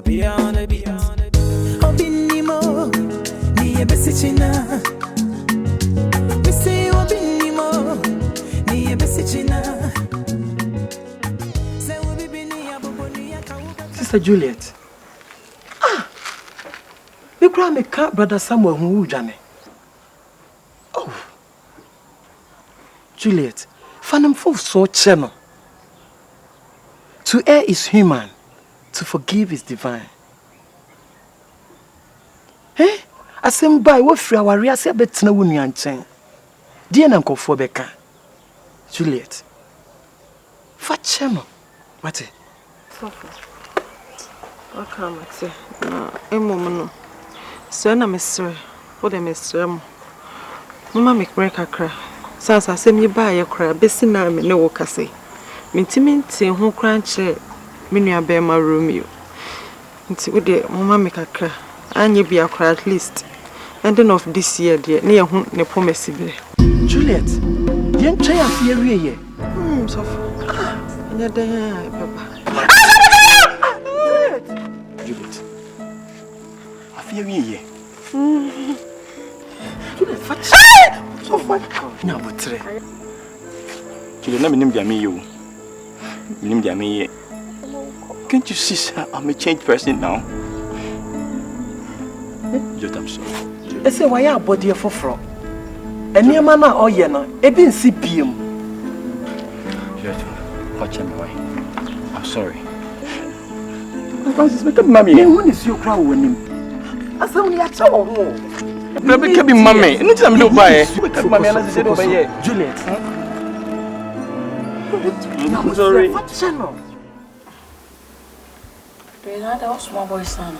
be on a beat. Obinimo, ni ebesichina. Me say obinimo, ni ebesichina. Say obi bini aboboni akawuka. Sister Juliet. Me cry me cat brother Samuel who jane. Oh. Juliet, Phantom Fool so channel. To err is human, to forgive is divine. Eh? Asem by what free our real say betina wunu yanchen. Dear Uncle Fobeka. Juliet. Fat channel. What? Akan mate. Na emomo. So na mesre. Wo de mesre. Mama make break akra. Sasa asem yi ba ye kra besi na me ne wo kase. Minti ho kranche me nua be ma Romeo. Nti wo de mama make akra. Anye bi akra at least. Ending of this year there. Ne ye hu ne promise bi. Juliet. Yen try afie wie ye. So. Anya den papa. Juliet. Afie wie ye. Juliet fat. So fat. Nya botre. Juliet na minim dia me you. Minim dia me ye. Can't you see sir, I'm a changed person now? Juliet, I'm sorry. I say why your body for fro. Any man na oye na e bi nsi biem. Juliet, watch me why. I'm sorry. Francis, make up mommy. Me who is you cry wonim. Asa woni a cha wo ho. Baby, can be mommy. Anytime you buy. Make up mommy and say over here. Juliet. I'm sorry. What channel? That was my boy son.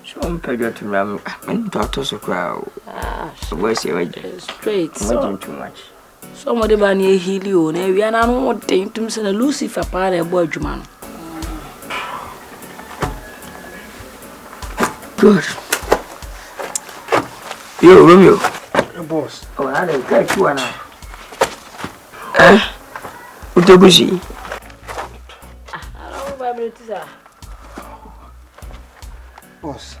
So I'm prepared to run. I'm doctor so crowd. So where's your straight? So too much. Somebody by near Helio, and we are not wanting to send a Lucifer part of boy Juman. Good. You, Romeo. Boss. Oh, I didn't catch you now. What the bushy? I don't know about it. Boss.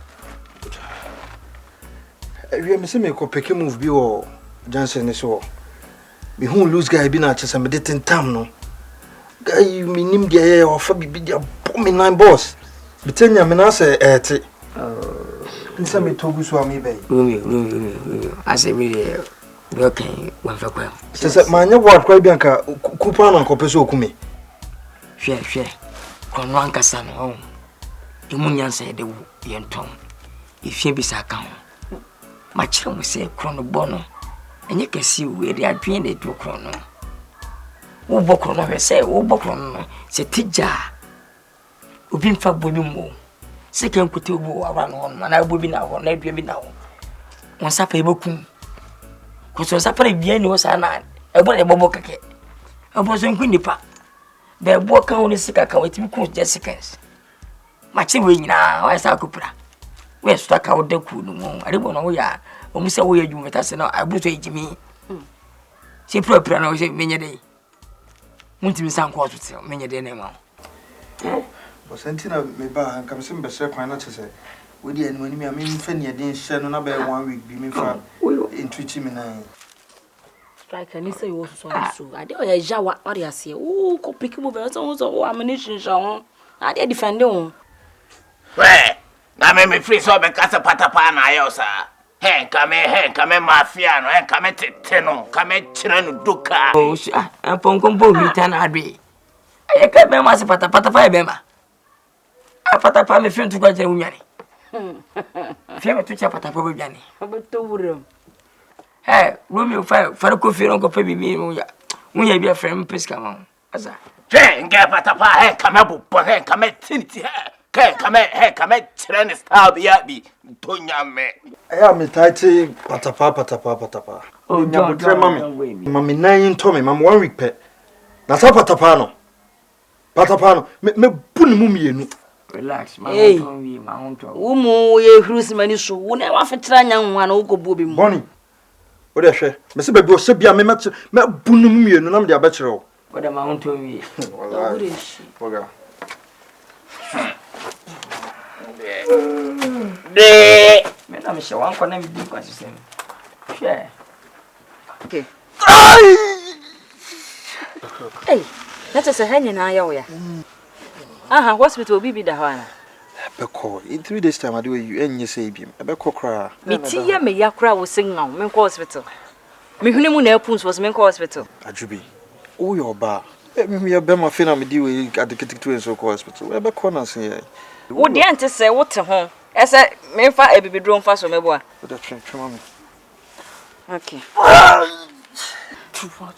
We are missing me ko pick move bi o Johnson so. Be who lose guy bi na chese me dey tam no. Guy me nim dia o fa bibi dia me nine boss. Bitenya me na say ete. Nsa me togu so am be. Romeo. I say me okay, one for kwam. Chese manya word kwa bi anka kupa na nkope so okumi. Hwe. Kono ankasa no. Emu nyansa de wo yenton. Ifie bi sa kan. Ma kire mo se krono bono. Enye kesi we de adwen de do krono. Wo bo krono we se wo bo krono se tija. Obi mfa bobi mo. Se kan kote obo wa no no na bobi na ho na adwen bi na ho. Won sa pa ebokum. Ko so sa pa bia ni wo sa na. Ebo de bobo keke. Ebo so nku nipa. Be bo kan woni sika kan wetimi ku just seconds. Machi we nyina wa sa kupra we sta ka woda ku no mo arebo no ya o mu se wo ya dwumeta se na abuso ejimi se propra na wo se menye dey muntimi san ko to se menye dey na ma Bo sentina me ba anka me se be se kwan na chese we di ani wani me mfa ne den hye no na be 1 week bi me fa intuichi me na Strike and say you so so. I dey ya jawa ori ase. Oh, ko pick mo be so ammunition sha. I dey defend you. Hey, na me free so be kasa patapa na ayo sa. Hey, kame mafia no, kame tete no, kame chira no duka. oh apon kombo bitan adwe aye ka be ma se patapa be ma patapa me fin tu kwa je unyane fi me tu cha patapa be biane Abeto wuro. hey Romeo fa ko fi ron ko pa bibi unya bi afrem peska ma asa Hey, nge patapa, hey, kame bupo, hey, kame tinti, hey, kame chira ni style bi tonya me. aya me title patapa. oh Nya botre mami nine to me mam 1 week pe. Na sa patapa no. Me buni mu mienu. relax ma Hey. ma hon to Wo mu ye hrusi mani so. Wo na wa fetira nya nwa na wo ko bu obi mu. Bonnie. What dey hwe? Me se baby o se bia me buni mu mienu na me dia be kire o. What am I on to me? Wallahi. Oga. De. Me na me she wan kwana me di kwa sisem. Hwe. Okay. Hey, that's a hanging na ya. Aha, hospital bibi da hwana. Beko, in 3 days time I do you enye say biem. Beko kra. Miti ya me yakra wo singa, me ko hospital. Me hune mu na epun so me ko hospital. Ajubi. Oh your ba. Me ya be ma fe na me di we adeketik to enso ko hospital. Beko na se ye. Wo de ante se wo te ho. Ese me fa ebibidro mfa so mebo a. What train me. Okay.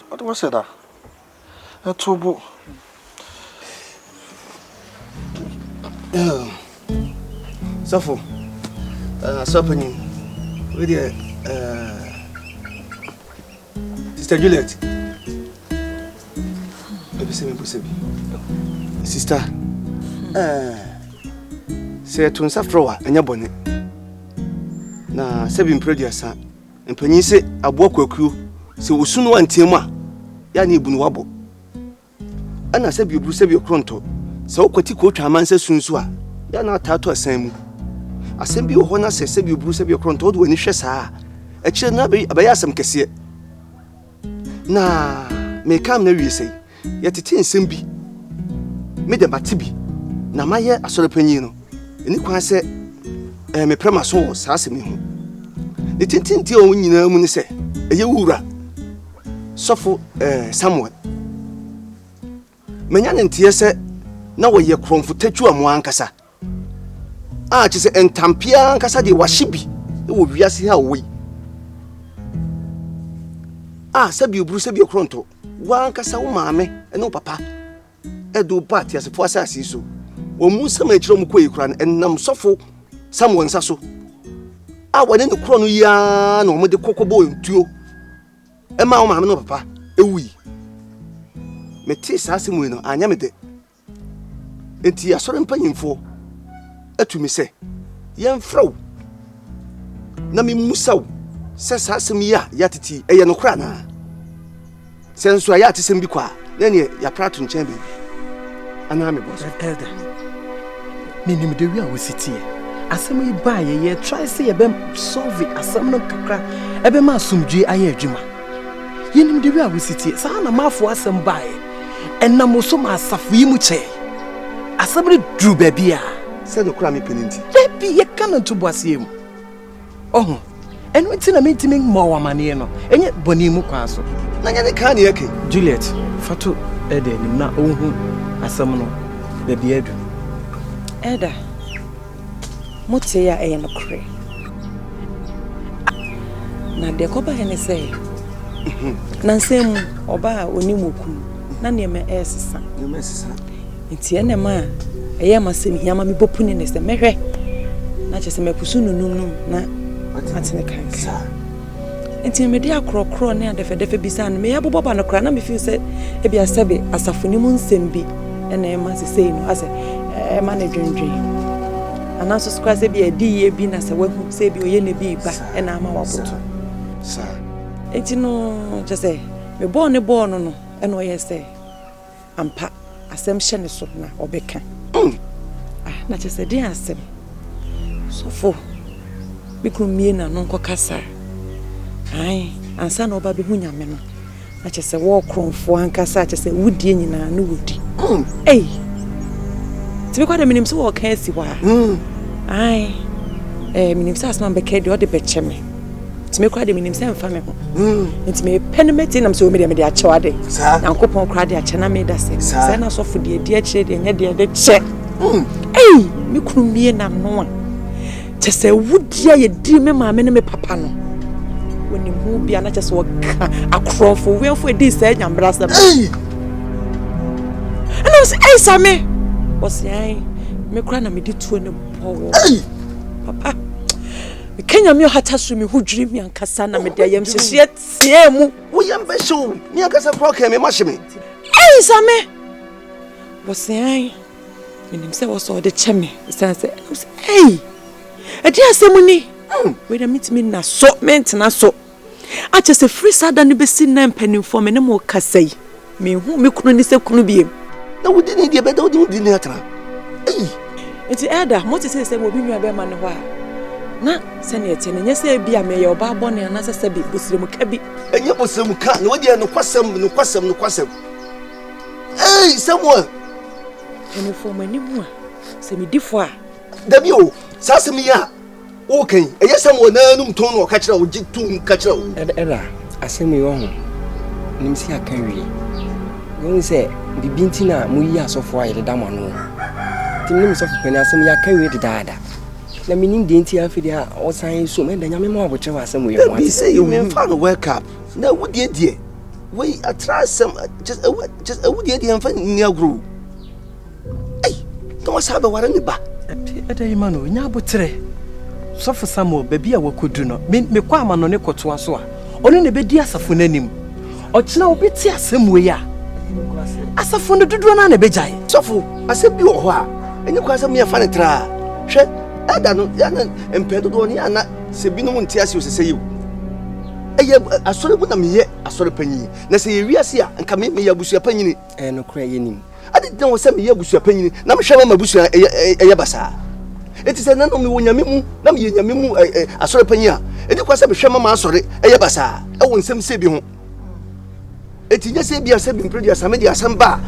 What was that? A turbo. Suffer. Supping with your Sister Juliet. Sister, say to Safroa and your bonnet. Na 7 producer, and Penny say a walk with crew, so we soon want Tima Yani Bunwabo. And I said you bruise your cronto, so Quatico Chaman says soon swa. Yana tattoo a same. I send you honor says you bruise your cronto when you share a chill nabby a bayasam cassia. Na may come never say, yet it in Simbi. Made a batibi. Na maya a sort of penino. And you can say, me prema sauce, asking me. The tintin tea when you know when you say, a yura. Suffer somewhat. Manyan and tear said, now we are crom for tetu and one cassa. Ah, just and Tampia and Cassadi was shippy. It would be as how we. Ah, said you bruise your cronto. One cassa, mammy, and no papa. Edu party as a force as so. When Musa made Rom Quakran and Nam Sofo, someone sasso. I went in the chrono yarn or with the cocoa boy too. And my mamma, no papa, a wee. Metis Asimino, I am it. And tea a certain penny for. To me say, young fro. Nami Musa says Asimia Yatiti, a yanokrana. Since I yatis and bequa, then ya pratun chamber. And I'm a boss. Elder. Minim de we city. Asem yi ba ye try say ye bem solve asem no kakra. Ebe ma sumdwe aye adwuma. Yenim de we city. Sa na mafo asem ba ye. Enam so ma asafo yi mu che. Asem re dru ba bia. Say no kra me peninti. Debi ye kan to boasem. Oh. Enu ti na mentimi mo wa mane no. Enye boni mu kwa so. Na nya ne kan ye ke. Juliet, fato ede nim na ohun asem no. Baby edu. Eda. Mote ya no kre. Na de ko ba he ne say. Na nsem oba onimoku. Na ne me esesa. Ne me esesa. Nti ene ma eye masem hiama me bopuni ne se mehwe. Na chese mepusu nunum na atene kanka. Nti me dia krokro ne adefe bisa no me ya boboba no kra na me feel say e bia sebe asafoni mu nsem bi ene ma se sei no ase e ma ne dwendwen anaso skwa se bia di ye bi na se wahu se bi oye ne bi ba ena ama waboto sa enti no chese me bo no no ene oye se ampa asem hye ne so na obeka na chese di asem sofo bikrumie na no nkokasa ai ansa na oba be hu nyame no na chese wo kromfo ankasa chese wudie nyina no wudi ei tibe kwa de minim so wo kan si wa ai minim sa asma be kede o de becheme tibe kwa de minim sa mfa me ho ntime penemeti nam so me de achewa de yankopon kra de ache na me da se sa na so fo de di ache de nya de che ei mi krumie na no a chese wudie ye di me maame ne me papa no when you move be na just work akrofo we for this nyambra sam and I was hey Sammy was yai me kra na me di tuo ne bowo papa me kenya me hata so me hudwiri me ankasa na me de yam hye tie mu wo yam be show me ankasa pro ka me ma hye me hey Sammy was yai me nim say was all the cheme say hey edi asemuni we da meet me na so mentena so a just a free sada no besi na mpanim for me ne mo kasai me hu me kunu ni se kunu biem na wodi ni de be da wodi ni atra Enti elder, mo ti say mo bi nwa be ma ne ho a. Na se ne ete ne nyese bia me ye oba bone na se bi busire mu ka bi. Enye busire mu ka, ne wodi no kwasem. Hey, Samuel. Ene fo mani mu a. Se mi difo a. Dabi o, sasem ya. Okay, enye Samuel na num ton no ka kira o jitum ka kira o. Era, asem yo ho. Nim si Akan wi. Won se bibinti na mu yi asofo aye da mano. Nim sofo pani asem ya Akan wi de daada. Na minim de nti afidi a o san so me da nyame ma oboche wa asem yo mo. Be say you men fan wake up. Na wodi die. We I try some just wodi die fan ni agro. Ay, to wasa ba wara ni ba. Edai ma no nya abotre. Sofo Samuel baby a wakodu no. Me kwa ama no ne kotoa so a. Ono ne bedi asafo nanim. Ochina obeti asem we ya. Asafo no dodo na bejae. Sofo, asem bi wo ho a. Enye kwa asem ya fa ne tra. Hwe, ada no ya na empedo do ni ana se bi no nti ase osese yi. Eye asore bu na meye asore panyi. Na se ye wiase a nka me ya busua panyi. No kra ye nim. Ade den wo se me ya busua panyi na me hwe ma busua eye basa. Eti se na no me wo nyame mu na me ye nyame mu asore panyi a. Edi kwa se me hwe ma asore eye basa. E wo nsem se bi ho. Eti nya se bia se bi mpre dia same dia samba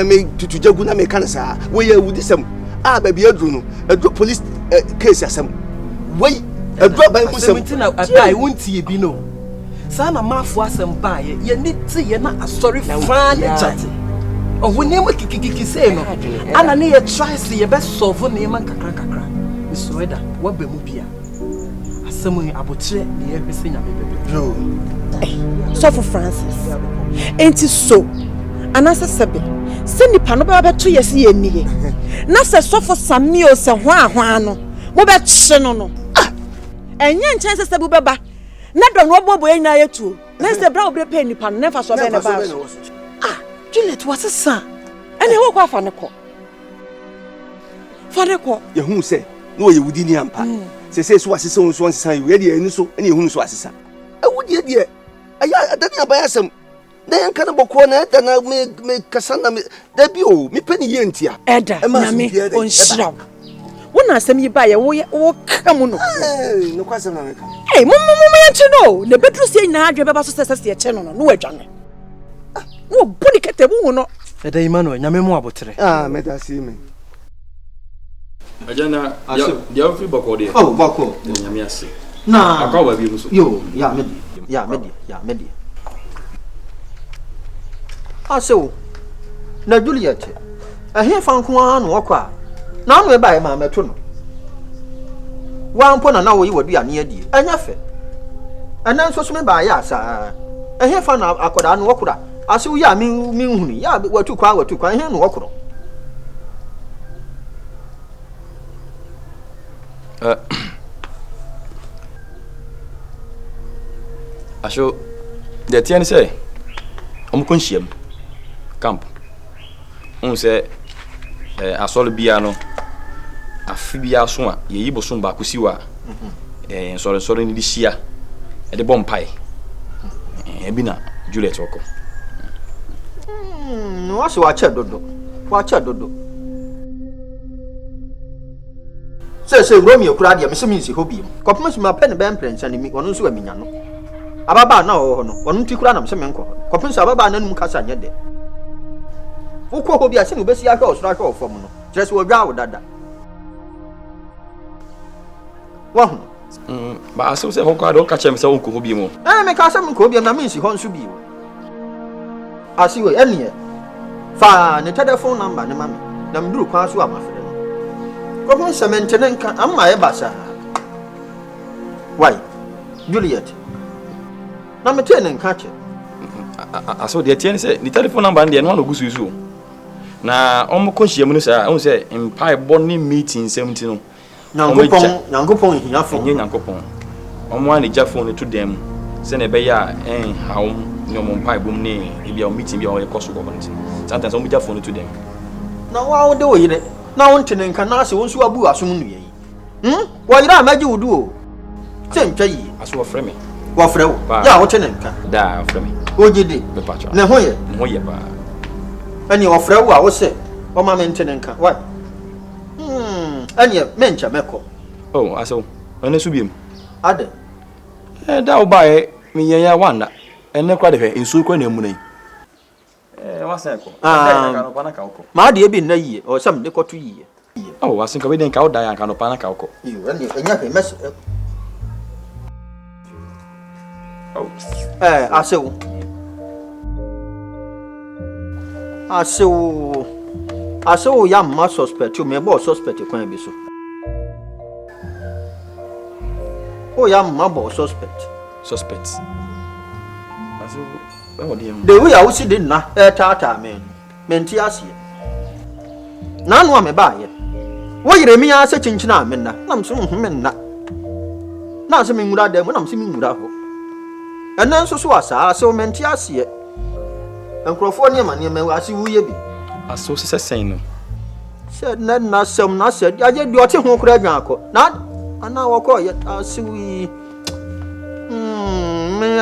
me tutujagu na me kanasa wo ye wudisam a ba bia dru no adru police case asam wei adru ba mu sam na abai wontie bi no sa na mafo asam ba ye ni ti ye na asori fa ne chate o woni ma kikikiki se no ana ne ye try se ye be solve ne man kakra misoeda wa ba mu bia asam abotre ne ye hwese nya me bebe bro Sofo Francis. Enti so anasa sebe se nipa no ba beto yesi ye nie na se Sofo Samuel se hwa no mo be kye no enye nchen se sebu beba na do no bobo yin na yetu na se bra obre pe nipa no nefa so be ne ba Juliet was sa ene wo kwa fa ne ko ye hu se no ye wudi ni ampa se so asese won so ansesan ye de eni so ene ye hu so asesa e wudi de aya adani abayasem na yan kana boko na da na me kasana me da bi o me pani ye ntia eda na me onshira wona asem yi ba ye wo kamu no no kwasem na me ka mo ye nchi no le bedru sie nyina adwe beba so sese ye che no wadwane no boni ketebu no eda Emmanuel nyame mu abotre me da si me ajana ya free boko de boko nyame ase na akawa bi muso yo ya medi aso na Juliet ahia fanko anu okwa na anu e ba e ma meto no wampo na wo yi wadu ane adi anya fe anan so me ba ya sa ahia fa na akoda anu okura ase wo ya mi hunu ya watu kwa ahia no okuro Asho the tian say konhiem camp say asole bia no afi bia so a ye yibo so ba kusiwa sore ni hia e de bompai bi na Juliet oko no aso wa che dodo se Romeo kura dia me se mi si hobi kopma si ma pen ben prensa ni mi wono so aminya no ababa na wo ho no wono ntikura na me se menko kopma si ababa na num kasa nye de wokọ hobi ase no besi ahwe osoro ahwe ofom no kire se wo dwa wo dada wo ho ba aso se hokwa do ka chem se wonko hobi mu me ka se menko hobi na me si ho nso bi wo asi we ene fa ne telephone number ne mami na mduru kwa so amafre no kopma se mentene nka amma e basa why Juliet na me tene nka che aso de tian se ni telephone number de no gusu isu na omo konhiem no sa on se empai boni meeting 17 no nyankopon hia fo nye nyankopon omo ani ja phone to dem se na be ya hawo ni omo empai bom ni e bia meeting bia o ye koso go konti sometimes omo ja phone to dem na wa wo de wo yire na won tene nka na se won su abu asum nu ye wo yire amaji wudu o se ntwa yi aso ofre me wo frɛ wo ya wo tene nka da ofre me ojide be pacho na ho ye ba ani wo frɛ wo a wo se o ma me ntene nka wa Anya mencha meko. Oh, aso. Ene so biem. Ade. Da obae me yenya wanda. Ene kwa de hwe ensu kwa na mu nan. Wasen ko. Ma de bi na yie o sam de koto yie. Oh, wasen ka we den ka oda ya ka no pa na ka ko. Yo, anya hwe mes. Oh. Asewo. Asewo ya ma suspect, me bo suspect kwan bi so. Oh, ya ma bo suspect. Suspect. Aso, what do you The way I was sitting na tata men. Menti asie. Na no me ba ye. Wo yire mi ase chinchina men na. Nam so men na. Na se mi ngura dem, nam se mi ngura ho. Enan so so asa, so menti asie. Enkrofo ne ma ne ma ase wuye bi. Aso se sen no. Said na sem na said ya je di oti ho kura dwan akọ. Na ana wo ko ye ase wi.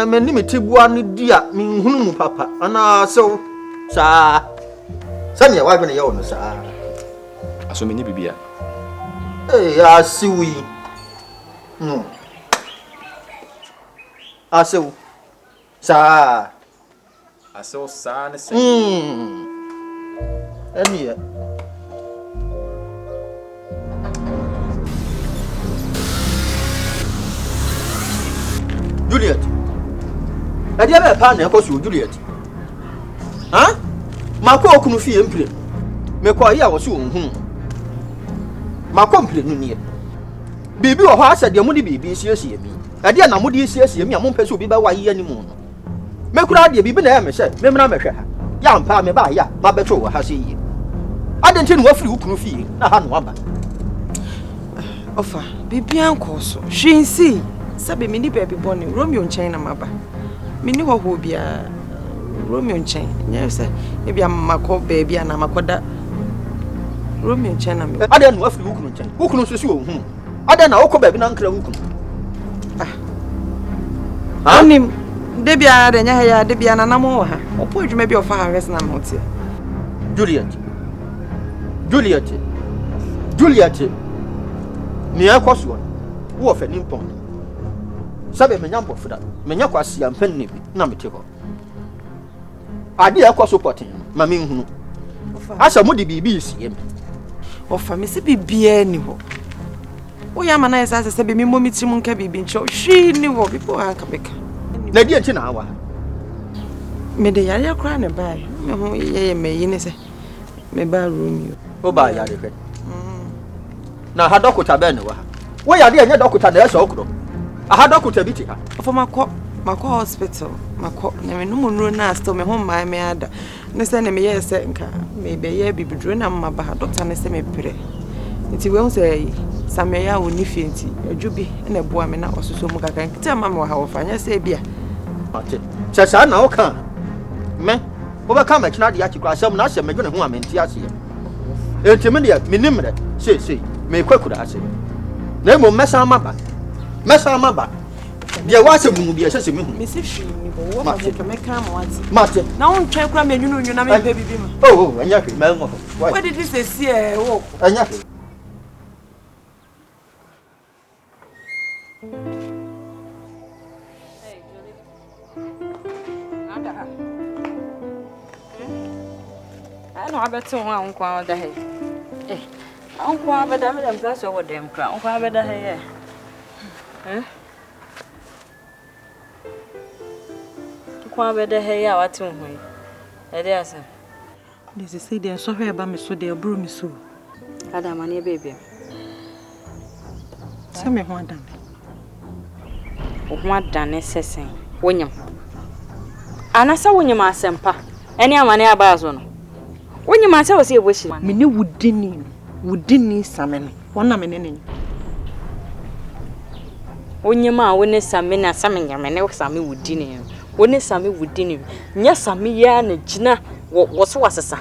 Me ni metibua ni dia me hunu mu papa ana so sa sani ya wadwe ne yo no sa aso me ni bibia asiwi asew sa aso sa ne se eniye Juliet Adia be pa na ekoso Juliet. Ha? Mako okunu fie mpire. Me kwa ya wo so ohun. Mako mpire nu nie. Bibi wo ho asa de mu de bibi siesie bi. Adia na mu de siesie mi amon pese obi ba wa yi animu no. Me kura de bibi na ya me hye. Me mra me hwe ha. Ya mpa me ba ya, ma betwo wo ha se yi. Adenti no afiri okunu fie na ha no aba. Ofa, bibi anko so. Hwinsi. Sabe mini baby boni Romeo nchen na maba. Mini ho bia Romeo nchen. Nya se e bia makọ baby na makoda Romeo nchen na me. Ade no afiri wukunu nchen. Wukunu so si ohun. Ade na wokọ baby na nkra wukunu. Anim de bia de nya ya de bia na namo ha. Opo adwuma bia ofa harvest na motie. Juliet. Ni akoso. Wo fa nimpon. Sabe menya mbofra menya kwasi ampan ne bi na mete ho ade akoso poten ma me nhunu asa mu de bibi sie me ofa me se bibia ni ho o ya mana esa se be me momi tirim nka bibi ncho hwi ni ho bipo aka beka na die nti na awa me de yare akra ne bai me ho ye me yi ne se me ba Romeo o ba yare hwe na ha dokota be ne wa wo yare anya dokota na esa okro aha dokota bi ti ha ofa makọ hospital makọ na me no munro na sto me ho mai me ada ne se ne me ye se nka me be ye bibidro na mma ba doctor ne se me pere nti we hu se samya oni fienti adwubi na boa me na ososo mu kaka nti ma me wa ha ofa nya se bia ate chasa na oka me wo ba ka ma kina de ya kikwa asem na asem medwo ne ho amenti ase enti me de me nimre sei me kwakura ase na mo mesa maba dia wase mu bia sese me hu me se hwi ni bo wo fa ke me ka ma wati mate na won twa kura me nwunu na me be bibi ma anya hwe me ngo what did this say wo anya hwe no abeto ho ankwa oda he ankwa abeda me dem place wo dem kra ankwa abeda he kwa abeda he ya wate ho e de asa de se say de so hwe ba me so de buru me so ada mane bebe se me ho adan o ho adan sesen wonyam anasa wonyam asempa ene amane aba so no wonyam ase wo se eboshi me ne wudini samene wona me ne wonyam a wone samene asamenyam ne same wudini wone same wudini nya same ya na gina wo so wasesa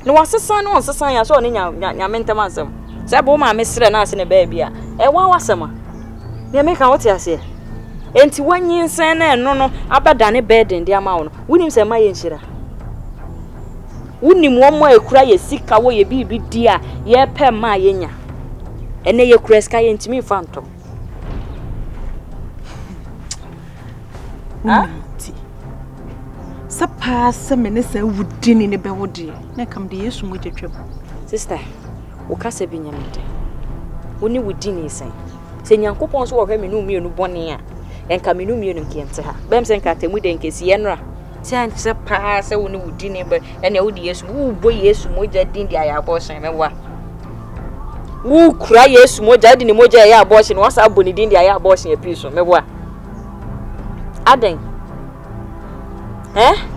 no wasesa no wasesa ya so ne nya mentem asem se bo ma mesre na ase ne ba bia e wa wasema ne me ka wote ase enti wanyinsen na eno no abada ne bed ndi ama wo no wonim se ma ye nshira Wuni mo mo ekura ye sika wo ye bibi dia ye pe ma yenya. Ene ye kura ska ye ntimi fantom. Ah? Sapa se me ne se wudini ne be wodi. Na kam de Yesu mo jetwam. Sister, wo kasa bi nyamde. Woni wudini sen. Se Nyankopon so wo hwe me no mienu bone a. Enka me no mienu nkente ha. Bem se nka temu de nkesi ye nra. Se pa se woni wudini be ene wodi Yesu wo bo Yesu mo jadin de aya abortion me wa. Wo kura Yesu mo jadin mo jaya ya abortion wo sa boni din de aya abortion e piso me wa. Aden.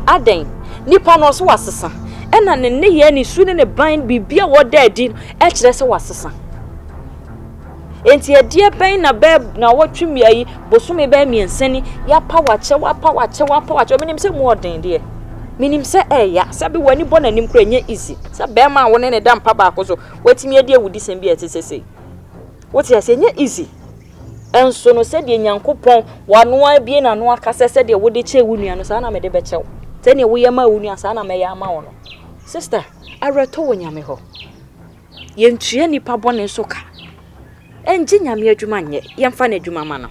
Aden. Nipa no so wasesa. Ena ne ye ni su ne ban bibia wo da adi e kire se wasesa. Enti e die ban na be na wotwemi ayi bosume ba miensani ya pawache minim se mu oden de. Minim se ya sabe wani bona nim kura nya easy. Se be ma wo ne da mpa ba ko so watimi ade awudi sem bi etesese. Woti ase nya easy. Enso no se de Nyankopon wano abie na no aka se de wode che wunua no sa na me de be chew. Se ne wo ye ma wunua sa na me ya ma wo no. Sister, areto wo nyame ho. Ye ntue nipa bone so ka. Enji nyame adwuma nye, ye mfa na adwuma ma no.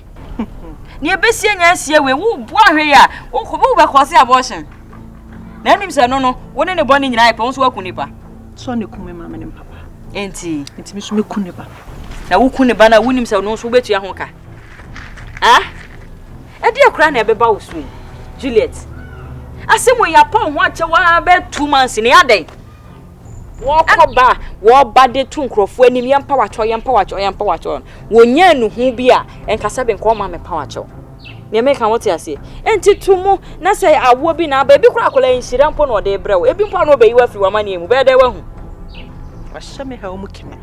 Ne besie nya asie we wo bo ahwe ya, wo be kose abortion. Na nim se no wo ne bone nyina ipa so waku nipa. So ne kume ma me papa. Enti mi so me ku nipa. Na wo ku nipa na wonim se no so betu ya ho ka. E de akura na ebeba wo su. Juliet. Asemo ya pa ho ache wa be 2 months ni aden. Wo koba wo bade tu nkrofo anim yempa wacho wonya nu hu bi a enkasa be nko ma me pa wacho ne me kan wote ase enti tumu na say awo bi na ba bi kura akola nhira mpo no de brew ebi mpo no be yiwa fi wama ne mu be de wa hu wahye me ha omu kime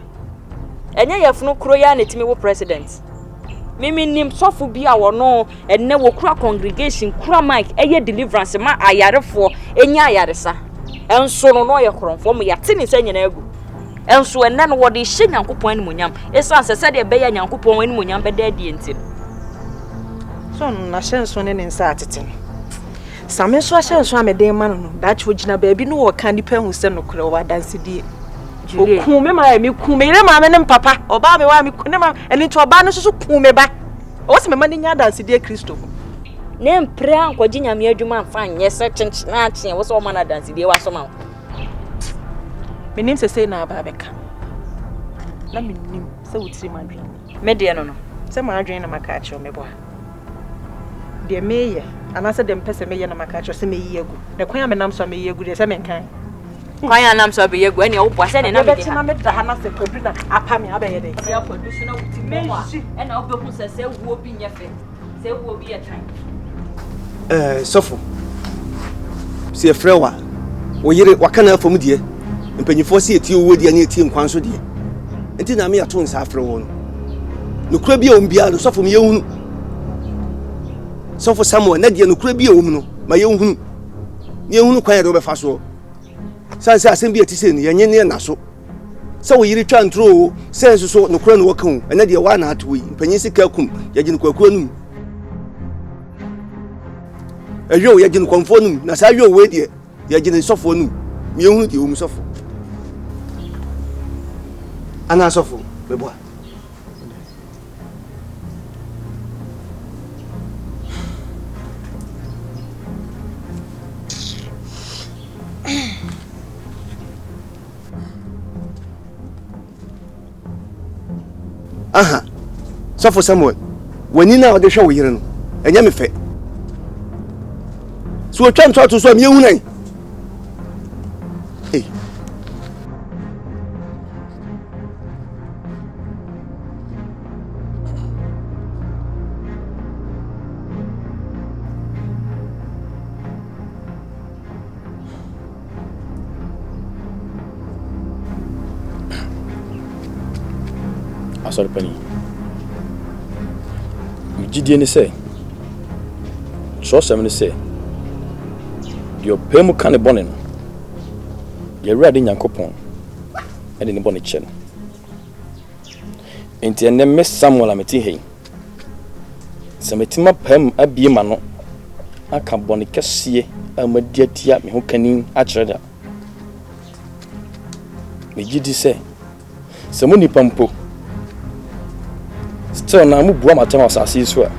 enye yafunu kuro ya na timi wo president mimi nim sofu bi a wono enne wo kura congregation kura mic eye deliverance ma ayarefo enya ayaresa enso no ye kronfo mu ya tini se nyina agu enso enne no wode hye Nyankopon animonyam esa se de be ya Nyankopon animonyam be da die ntim so na hyenso ne nsa atete same so hyenso ameden ma no da che ogina ba bi no wo kan dipa hu se no kura wa danse die oku me ma mi ku me ma me ne papa oba me wa mi ne ma eni to oba no so ku me ba o se me ma ne nya danse die Kristo ne mpre ankoji nyame adwuma mfa nye se chenchena ache wo so mana dance die wa so ma menim se na aba beka na menim se wutiri madwen me de no se madwen na maka ache o me bo de meye anase de mpese meye na maka ache se me yegu de kwan me nam so me yegu de se me kan kwan anam so be yegu ene wo bo se ne na me de na me da ha na se kodu na apa me abaye de ya kodu so na wuti mo a ena wo be hu se wo bi nyefe se wo bi ye tran Sofo. Si efrewa. Wo yire wakana afom die. Mpanyifo si eti owo die na eti nkwan so die. Enti na me ato nsa afrewo no. No kura bi a ombia no sofo me yehunu. Sofo Samuel na die no kura bi a om no ma yehunu. Ne yehunu kwan de obefa so. Sanse asem bi eti se ne yenye ne na so. Sa wo yire twa ntro sense so no kura no wakan na die wa na ato yi. Mpanyin sika kum yaji no kwakura num. Eyo ya gin konfo num na sa yo we de ya gin sofo num me ehunu de om sofo ana sofo bebo aha sofo Samuel wani na ode hwe wo yire no enya me fe so twa nto to so me ehunai Asɔre pani megyidie ne sɛ kyerɛsɛm ne sɛ deɛ ɔpɛ mu ka ne bɔne no yɛwurade Nyankopɔn ɛde ne bɔne kyɛ no enti ɛnnɛ me Samuel a mete hei sɛ metima pam abie ma no aka bɔne kɛseɛ a madi atia me ho kanin akyerɛ da Mejidi say Samo nipa mpo still na mu bua matem asase so a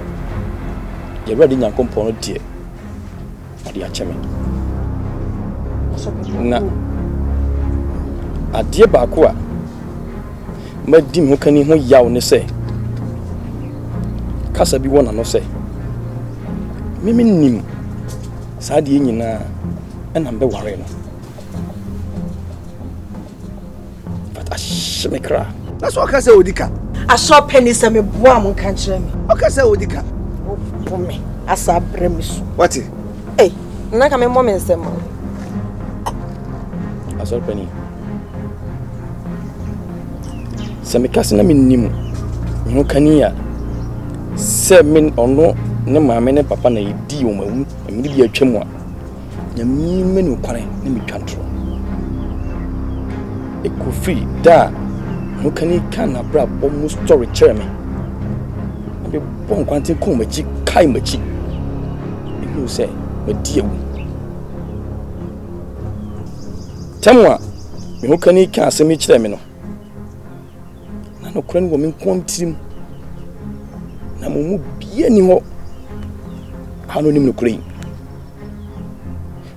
ye ready nyankompon no die ade acheme na ade ba ko a madi me kani ho yaw ne say kasa bi wona no say mimi nim saa de nyina na mbe ware no but ashmekra that's what I say odika aso penny se me boa mo kan kire me okay say odika for me asa bremisu what eh na ka me mo me nsem aso penny se me kasa na me nim ho kania se men ono ne maame ne papa na yedi o mawu emiri bi atwam a nyami menu kware ne me twantro ekofi da no kani kana bra almost story chere me be bon kwante ko machi kai machi you say me die wu tamwa me ho kani ka asemi chere me no na no kware wo me nkontim na mo bia ni ho hano nim no kware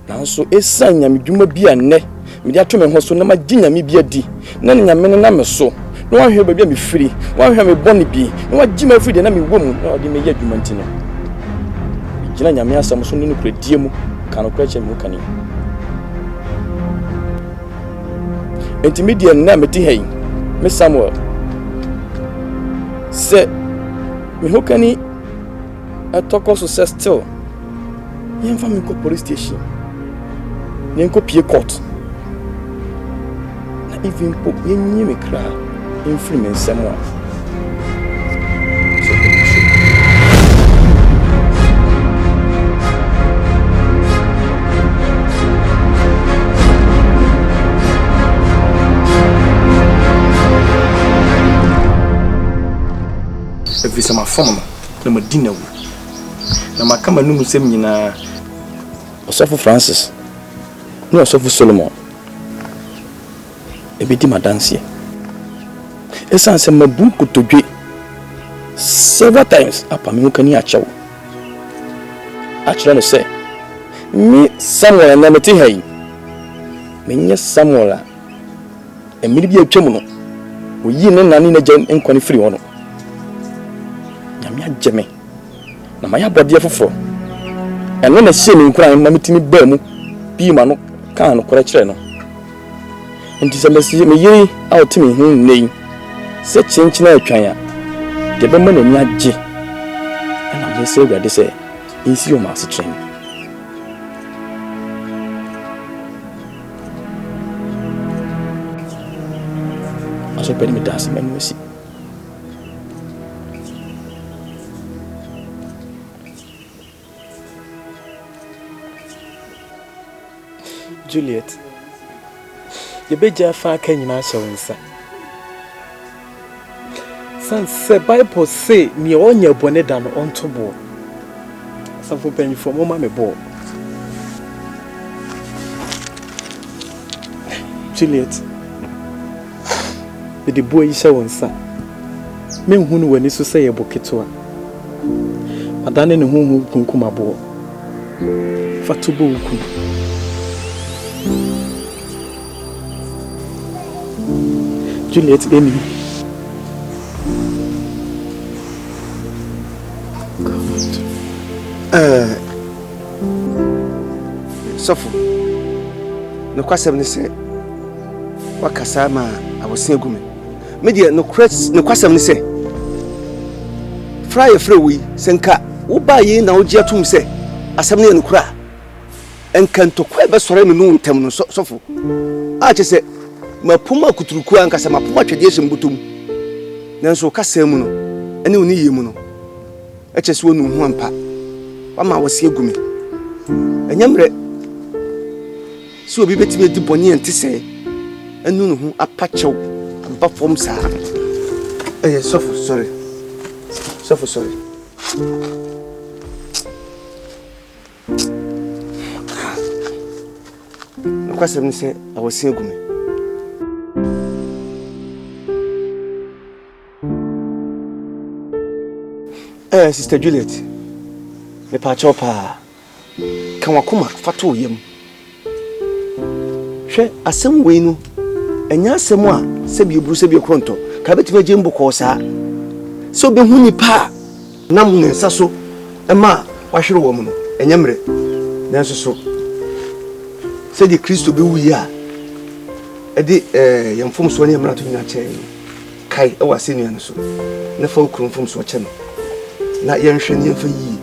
nanso esanya me dwuma bia ne me dia to me ho so na maginya me bia di na nyame na me so na wa hwe bia me firi wa hwe me boni bi na wa gima firi de na me womu na odi me ya dwuma ntino gina nyame asam so ne kure die mu ka no kure che me kani intermediate na me ti hey me Samuel se me hokani atoko so se still yen fa me ko police station yen ko pie court na even po yen nyi me kra in free me Samuel every summer form na madina wu na makama numu sem nyina Osofo Francis no Osofo Solomon ebedi madansie esan se mabu kotodwe several times apa me kani achew achira no se mi Samuel na meti hai menye Samuel a emiri bi atwam no oyi ne nani na gyan enkoni free wono nyame ageme na maya bode foforo eno na hye me nkura na metimi ba mu bi ma no kan no kore kire no enti se mesi me yiri a otimi hu nei se chinchina atwan a de be ma na mi age na me se gade se insi o ma se train aso pedi me das me no si Juliet, you beja fa kanyina shawunsa. Sans Bible say ni onya bone dan onto bo. Safo penyi for mama me bo. Juliet, the boy shawunsa. Me hunu wani so say eboketo a. Adane ne huhu kunkuma bo. Fatubo ukun. Juliet Amy. Sofo. No kwasem ne se wakasa ma awosen agume. Me de no kwasem ne se fry wi senka wo ba yi na wo gia tum se asem ne no kura. Enkanto kwa be sore me no ntem no sofo. A che se mapuma kuturuku ankasa mapuma twede hye mbutum nanso kasa mu no ene oni yie mu no eche se wonu hu ampa wama wose agume enyamre so obi betime di boni ente se enu no hu apachew aba fom sa sofo sorry no kwasem ni se awose agume Sister Juliet. Me pa chopa. Kan wakoma fato yam. Hwe asem we nu. Enya asem a se bi obru se bi kronto. Ka betima jembo ko sa. So be hu nipa nam ne nsa so ema wahwere wo mu no. Enya mre. Nanso so. Se di Kristo be wuyi a. Edi yamfom so ne mra to nya che. Kai e wase nua no so. Na fa okromfom so che no. Na yenhwe ne fa yi.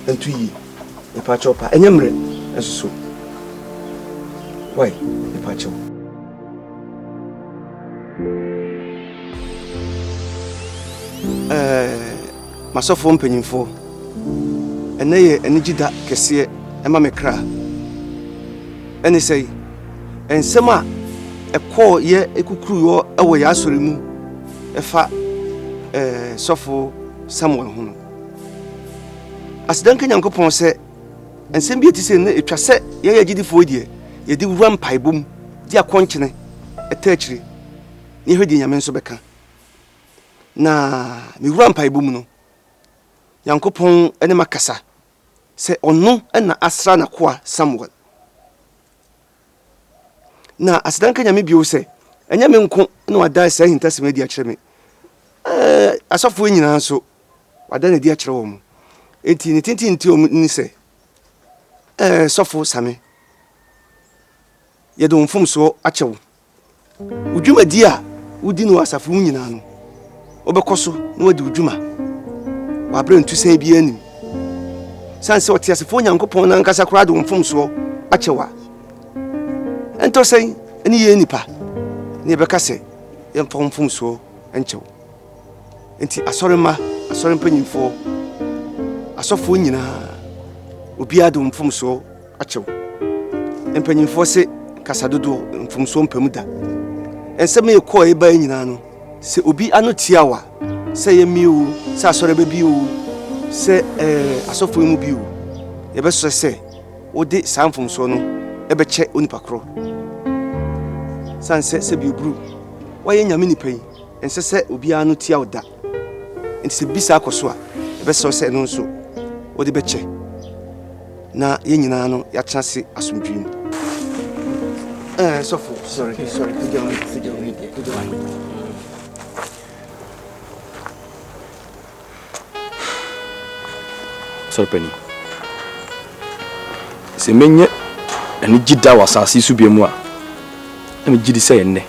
Antu yi. Me pa chopa. Enya mre. Nanso so. Why? Me pa chopa. Masofo mpanyimfo eneye enigida kese ema mekra eni sei ensema ekọ ye ekukuru yo ewo ya asori mu efa sofo Samuel hono asidanka nyankopon se ensem bi etise ne etwa se ye ya gidifo die ye di wura mpaibom di akonkyene etachiri ne hwedi nyame nso beka na mi wura mpaibom no Yankopon ene makasa se ono na asra na kwa Samuel na asidanka nyame bio se enya me nko na wada se hintasem di akire me asofo nyina so wada na di akire wo mu enti ne tintinti o ni se sofo same ye do mfom so akyewo udwuma di a udi no asafo nyina no obekoso na wadi udwuma wabre ntu san bi anim sanse otiasefo nyankopon na nkasa kura do mfom so akyewa ento sen eni ye nipa ne beka se ye mfom so enchew enti asore mpanyimfo asofo nyina obi ado mfom so akyew mpanyimfo se kasa dodo mfom so mpamuda ensem ye ko e ba nyina no se obi anotiawa se ye miu se asore bebiu se asofo mu biu ye be so se odi sanfom so no e be che onipa kro sanse se biobru waye nyame nipa yi ense se obi anotia oda enti se bisa akoso a e be so se no so odi be che na ye nyina no ya chance asomdwim sofo sorry Penny. Se menye ani gida wasasi su biemu a na me gidi say enne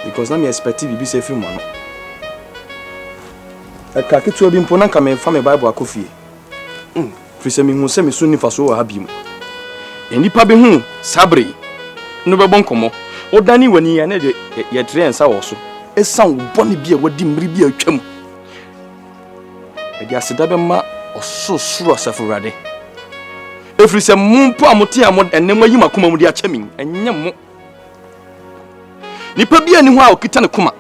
because na me expect bibi say fi mo no aka ketu obi mpo na nka me fa me bible akofie fi se me hu se me sunni faso wa habim enipa be hu sabre no be bon komo odani wani ya na de ye tre ensa wo so esan boni bi e wadi mmiri bi atwam edi aseda be ma ososoro asafurade efiri se mumpo amote amod enema yi makoma mu di achamin enye mo nipa bi ani ho a okita ne koma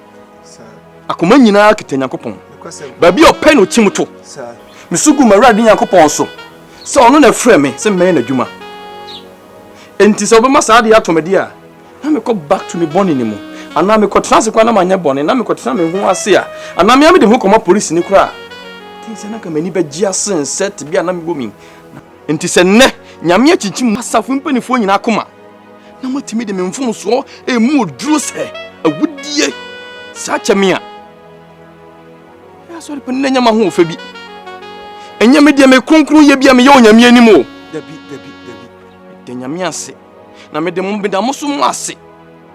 akoma nyina kita Nyankopon ba bi open no chimuto misugu marade Nyankopon so se ono na frɛ me se me na dwuma enti se obema sa de atomede a na me ko back to me boni ni mu ana me ko transe kwa na manya boni na me ko tena me ho ase a ana me amede ho koma police ni kura tinse na ka mani ba gia sen set bia na me bomi enti se ne nyame achichim asafo mpanifo nyina akoma na matimi de me mfom so emu oduro se awudie sa chamia ya so de penne nyama ho ofa bi enya me de me kronkron ye bia me ye onyame anim o dabi de nyame ase na me de mo beda mo so mo ase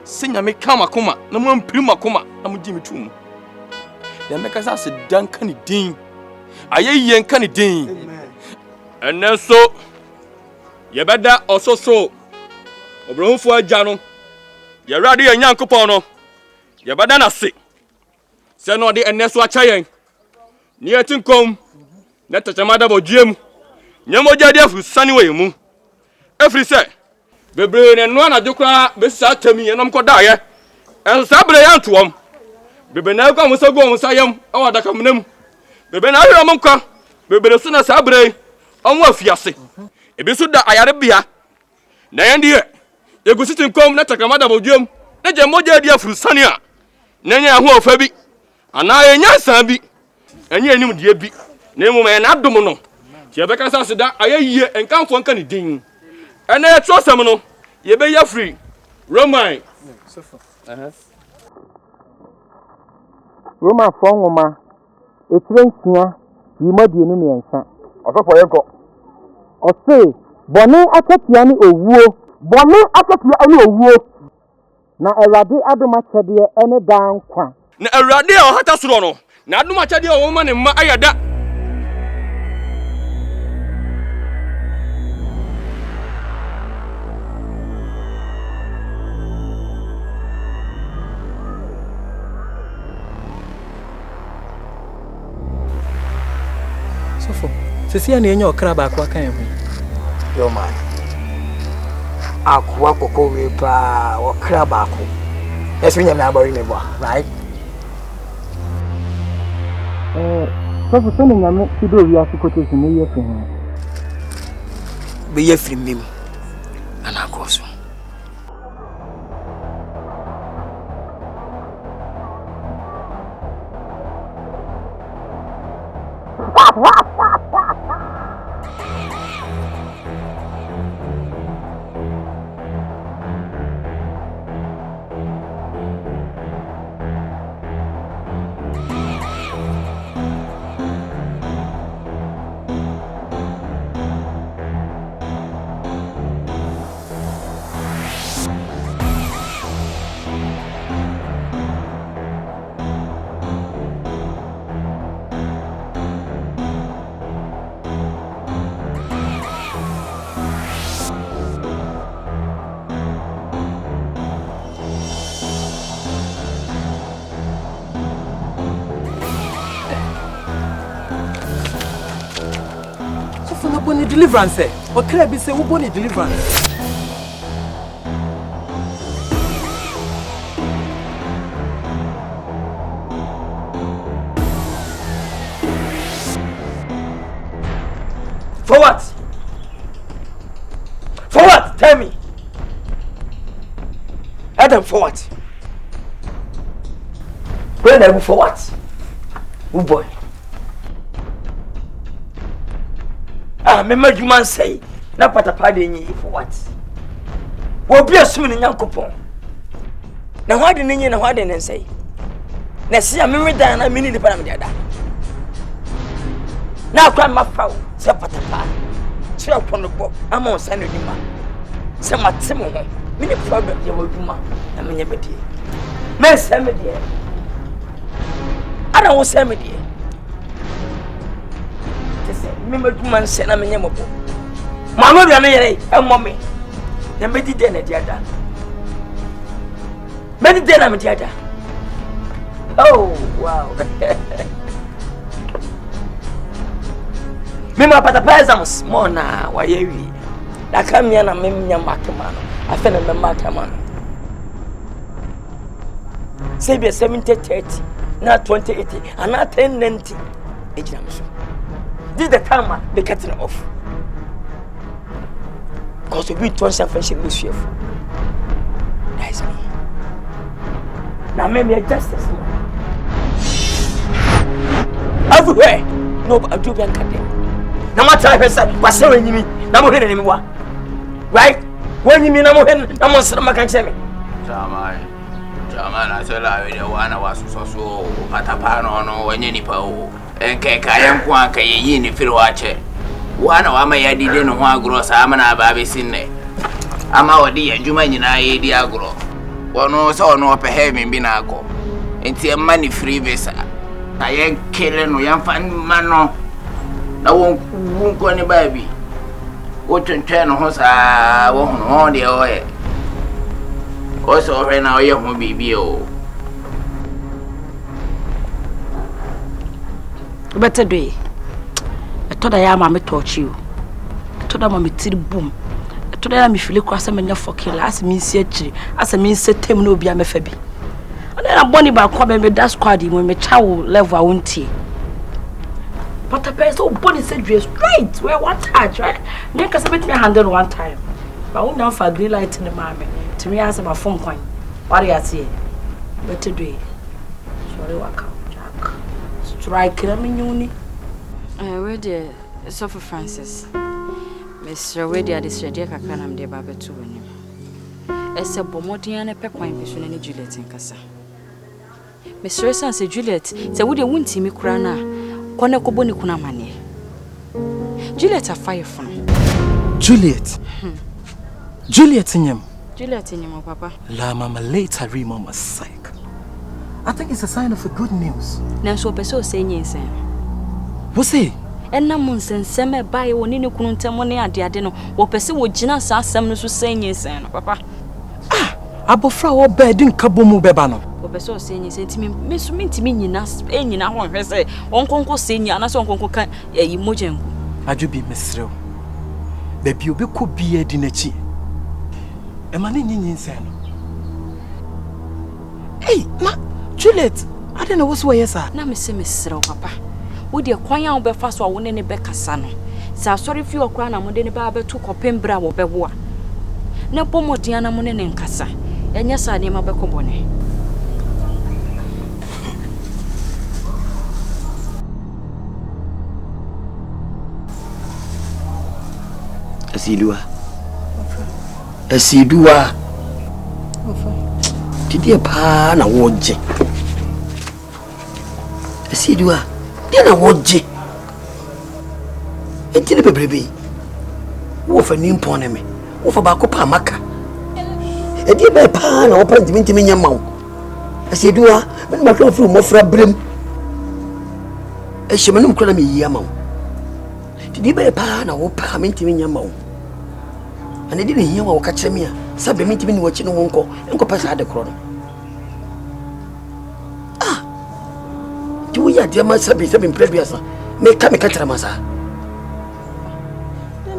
se nyame ka makoma na mo ampiri makoma na mo gimi tum de me kasa se dan kan din ayeyen kan din enne so yebeda ososo obrohufo agya no yerade ye Nyankopon no yebeda na se se no de enne so acha yen ni atinkom na tachamada boduem nyamoja de afu sane we mu efri se bebre ne no na dekwa be sa tami enom koda ye en sa bre ya ntoom bebe na kwa musago on sayam awada kamnam bebe na ahira momka bebre so na sa bre onwa afiase ebi so da ayare bia na yende yegusitin kom na takamada boduem na je moja dia furusane a na nya ho ofa bi ana ye nyansa bi Enye enim de bi. Na emu me na dom no. Ti e be ka sa da ayeye enkanfo nka ne din. Ena e trosem no, ye be ya free. Roman. Roma fo nwoma. Etire nsia, yimadienu ne ensa. Osofo ye ko. Ose, bone akatia ne owuo. Bone akatia ne owuo. Na Awurade adoma chede ene dan kwa. Na Awurade a ohata soro no. Na adoma chede o ma ne ma ayada. Sofo, sisi na enyo okra ba kwa kan ho. Yo man. Akwa koko we pa okra ba ko. Yes, we nyame abori me bo, right? Sofo so nyame kido wi asikote sinu ye fi ho. Be ye free mim. Ana ko so. Deliverance. What can I be say? Who born deliverance? For what? For what? Tell me. Adam, for what? Where for what? Oh boy. Remember you man say na patapa de nyi for what? Wo bi asum ni Nyankopon. Na hwa de nyi na hwa de ne say. Na se a memre dan na mini ni pa na me da. Na kwa ma fa se patapa. Se opon no bo ama on san adwuma. Se matem ho. Mini problem ye wadwuma na menye bedie. Me se me de. Ada wo se me de. Me madwuma nse na menye mobo. Mama bia me yere emmo me. Na medi de na diada. Medi de na me diada. Oh, wow. Me ma pata pezams mo na wa yewi. Da kamia na me nya makema no. Afa na me makema no. Say be 70-30 na 20-80 and na 10-90. Ejina me so. This is the time they cutting off. Because we turn friendship with you. That is me. Now maybe a justice. Everywhere. No, but I do be uncutting. Now my time is what's saying me. Now I'm hitting him. Right? When you mean I'm hitting, I'm on some can say me. Jaman, I tell you, the one I was so patapano no when you nippo. Enke kayan kwa ka yi ni firwache wana wa ma yadi de no ho agro sa ma na ba be sinne ama wodi adwuma nyina ye di agro wono so ono opehe me bi na akọ enti e ma ni free visa na ye kele no yan fa ma no na won ko ni ba bi wo twentwe no ho sa wo ho no de o ye o so hwe na o ye ho bibi o better day. I told I am a torch you. I told them I'm a till boom. I told them if you look as a man fucking last means as a means set him no be a mephabi. And then I'm bonny by coming with that squad when my child level I won't tea. But a person so bonny said dress right where one touch, right? Then can submit me handle one time. But I won't now for green light in the mammy. To me, answer my phone coin. What do you say? Better day. Sorry, walk out, Jack. try Kramini. Where the Sophie Francis? Mr. Ready at this ready, Akan, the Baba to him. As a Bomodian, a pequine person, and Juliet in Cassa. Mr. Sansa Juliet, so would you win Timmy Crana? Konekoboni kuna mani. Juliet a fire from. Juliet. Juliet in him. Juliet in him, Papa. La mama later remama psych. I think it's a sign of a good news. Now so peso saying yes. What's he? And na monsen seme buy woni ne kunu ntamone ade no wo pese wo gina sa asem no so saying yes no papa. Ah, abofra wo bed nka bomu beba no. Wo pese o saying yes ntimi me so ntimi nyina enyina ho hwe se onkonko saying ana so onkonko kan yi mojengu. Ajubi mesrew. Baby obi ko bia di nachi. E ma ne nyinyin sen no. Hey, ma Juliet, I don't know what's why yesa. Na me se mesrew papa. Wo de kwan a wo be fa so a wo ne ne be kasa no. Sa sorry fi okra na mo de ne ba beto kopembra wo bebo a. Na pomodian na mo ne ne nkasa. Enya sa ne ma be kobone. Asidua. Didi pa na woje. Asidua. Dia na woje. Entine bebrebe. Wo fa ni mpone me. Wo fa ba ko pa maka. E dia be pa na wo pa ntimi nyama wo. Asidua, me ma twa fu mo fra brem. E hyemanum kora me yi ama wo. Didi be pa na wo pa me ntimi nyama wo. Ane di ne hiya wo ka kire me a sabe me ntimi ni wo chi no wonko enko pa sa de kro no. Ah. Tu ya de ma sabe mplebiasa. Me ka kire masa.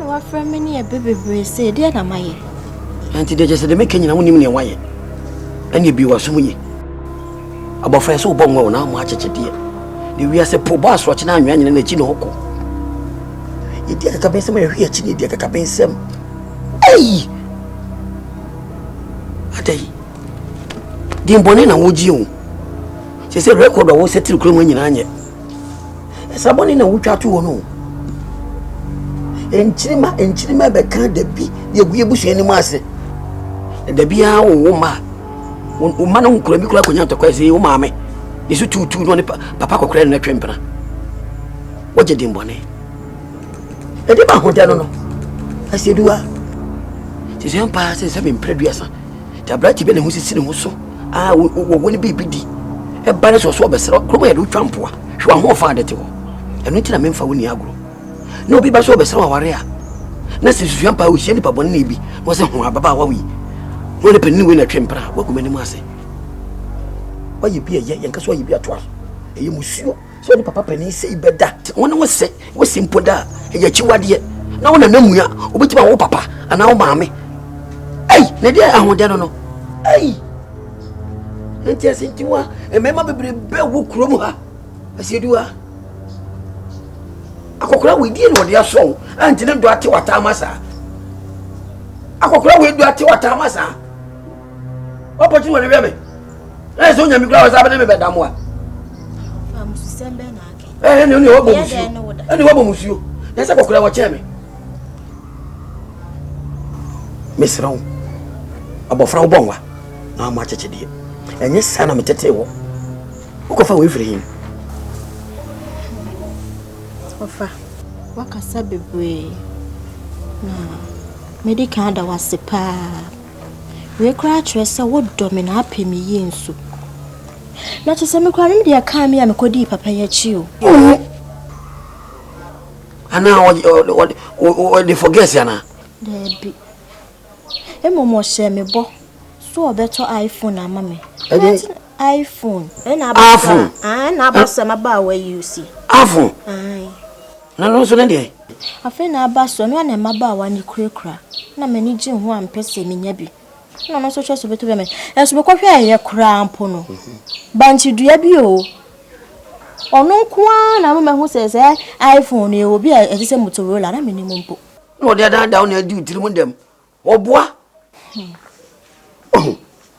Wa friend me ne bebebe say dia na maye. Anti de just de me kenyina wonim ne waye. Ane bi wa so munye. Abofra so bo nwa na mo acheche de. De wi ase po bo aso chi na anwa nyina na chi no hoko. Idi aka ben sem ehwe chi ne di aka ben sem. Ei! Adai. Di mbone na woji o. Se record wo settle kro mo nyina anye. Esa bone na wotwa to wo no. Enchirima be kan da bi ye guye busu ani mu ase. Da bia wo ma. Wo ma na nkura bi kura konya to kwa se wo ma me. Yesu tutu no ne papa kokura na twempena. Woje di mbone. E de ba hoda no no. Asedua. Ti se ampa se be mpreduasa. Ta brachi be ne hu sisi ne hu so. Ah wo ne bibi di. E ba ne so so obesero. Kromo ye do twampoa. Hwe ho fa de te wo. Enu ti na memfa wo ni agro. No bi ba so obesero aware a. Na se susu ampa wo hie ni pabone na bi. Wo se ho ababa wa wi. Wo ne penni we na twempra. Wo kuma ni mu ase. Wa ye bi ye nka so ye bi atoa. E musuo. So ni papa penni se ibeda. Wo ne wo se simpo da. E ya chiwade. Na wo na namua. Obetima wo papa ana wo maame. Ei, ne dia ahode no no. Ei. Enti asintiwa, e mema bebrebe wo krom ha. Asedua. Akokora we die no de aso. Anti ne do ate wata amasa. Akokora we do ate wata amasa. Opportunity wo ne be me. Na so nya mi kura wasa be ne be damoa. Fam susembe na ake. Ne wo bo musuo. Ne wo bo musuo. Na se akokora wo che me. Mesrão. Abofra wo bonwa. Na ma cheche die. Enye sana metete wo. Ukofa we free him. Ofa. Wakasa bebre. Na medical da wasepa. We kra tresa wo domina apemi yensu. Na chese me kwa me dia ka me ya me kodi papa ya chi o. Ana o de forget yana. Debi. Momo share me bo. So better iPhone ama me. iPhone. Na ba. Na ba so ma ba we you see. iPhone. Na no so na de. Afi na ba so me na ma ba wa ni kurekura. Na mani gye ho ampese me nya bi. Na no so hwe so beto be me. Eso be kwhwe ye kura ampo no. Banchi dua bi o. Ono kwa na ma hu se iPhone e obi a ese Motorola na me ni mpo. No de da na di utiri dem. Oboa.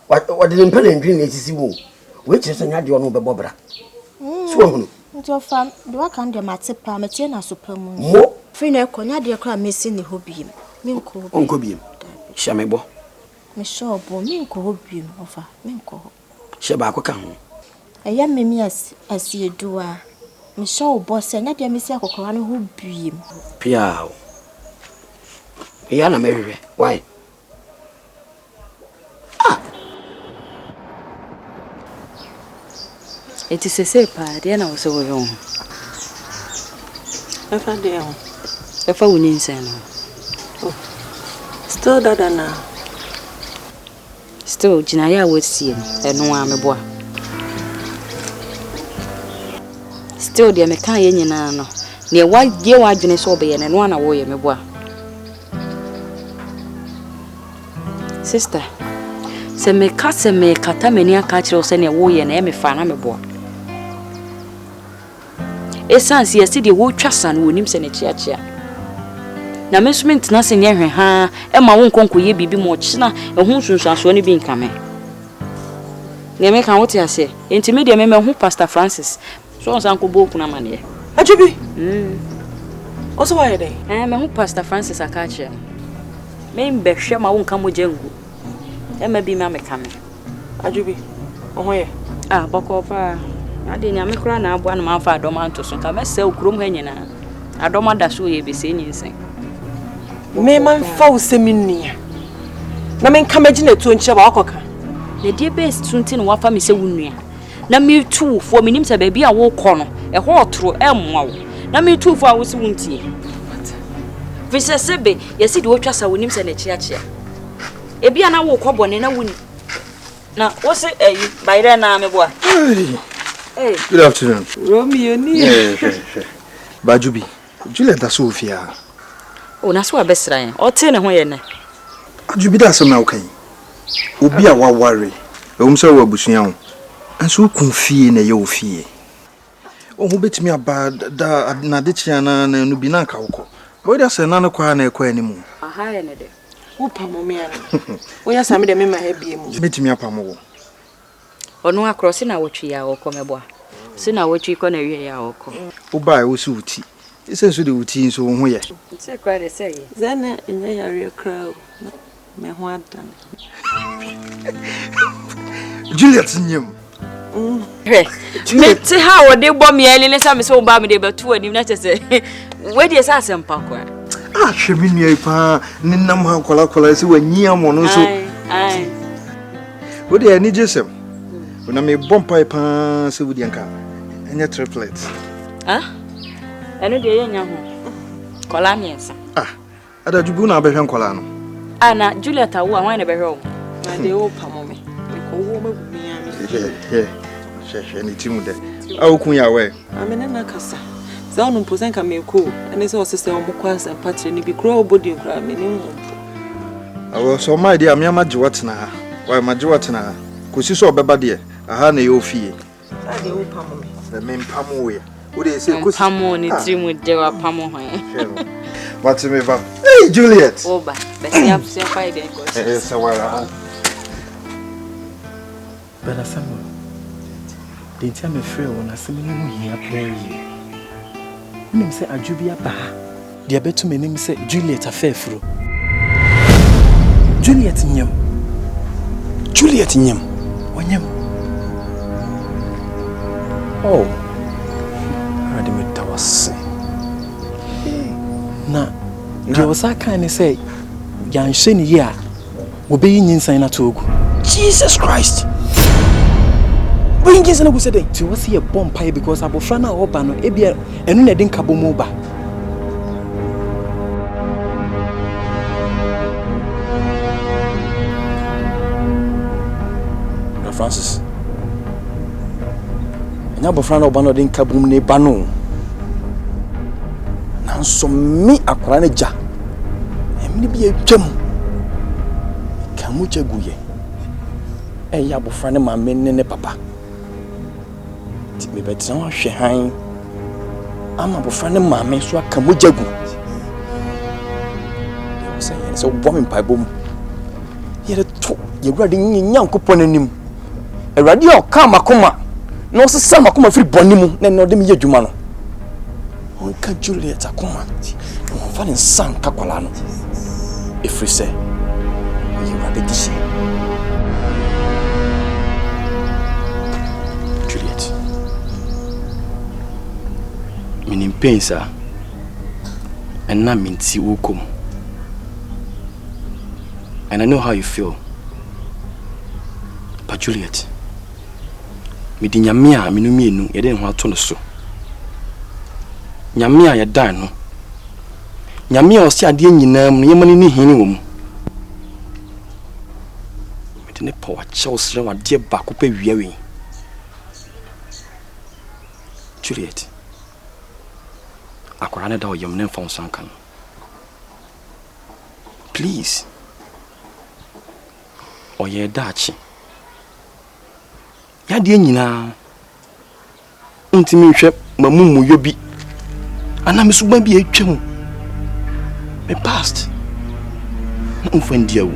What didn't pay in green is wo. Which is an idea no be bobra. So Nti fam, do Akan de mate pa mete na sopamu. Mo. Free na ekonya de kra mesi ni hobiem. Minko. Onko biem. Shamebo. Me sure bo minko hobiem ofa. Minko. Sheba akwa ho. Eya memi asi edua. Me sure boss enya de mesi akokora no hobiem. Piao. Eya na mehwe. Why? It is a safe part, and I was so young. I found the If I wouldn't say no. Still that now. Still, Jinaya would see him, and no one a boy. Still, dear Mecca, no. Near white gear, I didn't obey and one away, my boy. Sister, say me cousin me catamania catch or send a way and Emmy fan, I'm a boy. A son, see a city would trust and would him send a chair. Na measurement na senye hwe ha e ma won konko ye bibi mo china e hu sunsuaso ne bi nkame ne me kan wote ase enti me de me hu Pastor Francis so on san ko boku na mane Ajubi also why dey me hu Pastor Francis akache me mbehwe ma won kan mo jengu e ma bi ma me kame Ajubi oho ye boko pa ade nya me kura na abo na ma fa adoma nto so ka me se okurom ha nyina adoma da so ye be se nyinsen me man fa useminia na men kamagina tu nche ba akoka na die best tunti no wafa me se wunua na me tu fo me nim se ba bia wo kɔ no e ho otoro e mwa wo na me tu fo a wo se wuntie vise sebe yesi de wotwa sa wonim se na chiachia e bia na wo kɔ bɔne na wuni na wo se bayre na me boa Hey. Good afternoon. Romeo ni. Bajubi. Juliet da Sofia. O na so abesra yen. O te ne ho ye ne. Bajubi da asem na wokan. Obi a waware. E se wo abusua ho. Anso kunfie na ye ofie. O ho betimi aba da na de chia na no bi na nka wokɔ. Bo da se na no kwa na ekɔ animu. Aha ye ne de. Wo pamo me ana. Wo ya same de me ma ha bie mu. Betimi apamo wo. Onu akrosi na wotwi ya okɔ meboa. Si na wotwi kɔ na wie ya okɔ. Wo ba e wo su uti. Ise so de uti nso wo ho ye. Se kwa de se ye. Zana enya yare crowd. Me ho adan. Juliet nyem. Me te ha wo de bɔ me ali ne sa me se wo ba me de betu anim na chese. We de sa asempa kwa. Hwemi nua ipa ninam ha kola se wanyi amo no so. Ai. Wo de ani jesem. Una me bompa ipa se wudi anka. Enya triplets. Eno de yenya ho. Kola miensa. Ada jubu na behwe kola no. Ana Juliet awu anwan na behwe o. Na de o pamo me. Ko wo magumi ami. She ni timu de. Awukun ya we. Amene na kasa. Za onu mpozen ka me ko. Ene se o sese o mokwa asa patre ni bi kro obodi nkra me ni ho. Awo so my dear me amaje watena ha. Why amaje watena ha. Kosi so obeba de. Aha na ye ofie. Sa de o pamo me. Na me mpamo we. Wo de se kosi pamo ni timu de wa pamo ho. What's me va? Hey Juliet. Oba, besi apse fa de ko. Sawara. Bella Samuel. The time me free won asemi no hia pray. Nim say Ajubi aba. De betu me nim say Juliet afefro. Juliet nyam. Onyam. Oh. Ready me tawase. Na de osa kan ni say yan hye ni ye a wo be yin nsan na togu. Jesus Christ. Bring Jesus na go say ti wo see a bomb pie because abofra na oba no e bia enu na din kabo mu ba. Francis. Enya abofra na oba no din kabo mu ne ba no. Nanso me akwara na ja. Emni bi atwam. Kamu cheguye. Eya abofra ne maame ne papa. Ti me betra wa hwe han. Ama abofra ne maame so aka mo jagu. Yo say yen so bo me pai bom. Yere to ye wurade nyanyankopon anim. Awurade o ka makoma No se ma kuma free bonimu na no de me adwuma no. On ka Juliet akoma. On fa ne san kakwala no. Efri se. You are the dish. Juliet. Minim pensa. And na minti wukom. And I know how you feel. But Juliet, me di nyamia me no mienu ye de ho ato no so. Nyamia ye dan no. Nyamia o si ade nyinam no yemani ni hini wo mu. Me de ne power chelsea wa de ba ko pa wiawe. Juliet. Akwara ne da o yem ne mfa nsanka no. Please. Oye dachi. Ya de nyina. Ntimi hwe mamumu yobi. Ana me suban bi atwam. Me past. Na mfandia wo.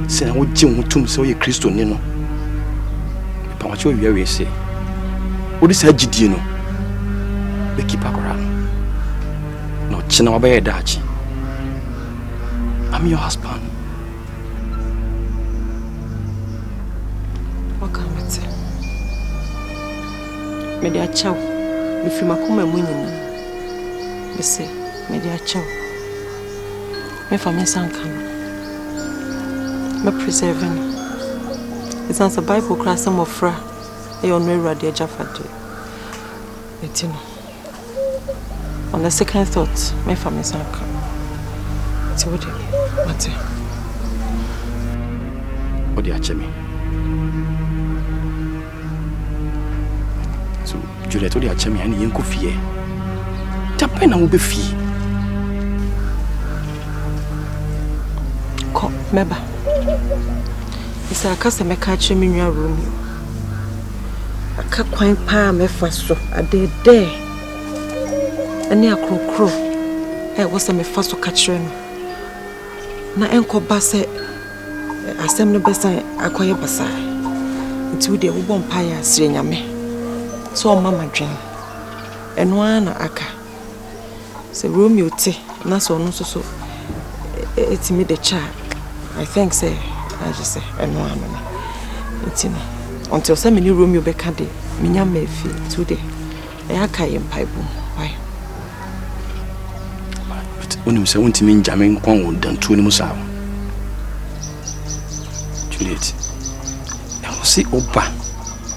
Se na wo gye wo tum se wo ye Kristo ni no. Pa wa che wo wiawe se. Wo di sa gidie no. Be keep akora no. No china wa ba ye dachi. I'm your husband. Me de achaw me fi makoma mu nyina me se me de achaw me fa me sanka me preserving it's as a Bible class some of fra e on we rade jafade etino on the second thought me fa me sanka ti wo de mate o de achemi Juliet odi achemi ani yenko fie. Tape na wo be fie. Ko meba. Isa akase meka achemi nwa Romeo. Aka kwan pa mefa so adede. Ani akrokro. Wo se mefa so ka kire no. Na enko ba se asem no besan akoye basa. Nti wo de wo bom pa ya asire nyame. So mama dwen eno ana aka se Romeo te na so no so etimi the child I think say I just say eno ana etino until say me ni Romeo be ka de minya mafi today e aka ye mpaibu why but onim se wontimi njame nkwan wo dantu ni musa Juliet e si oba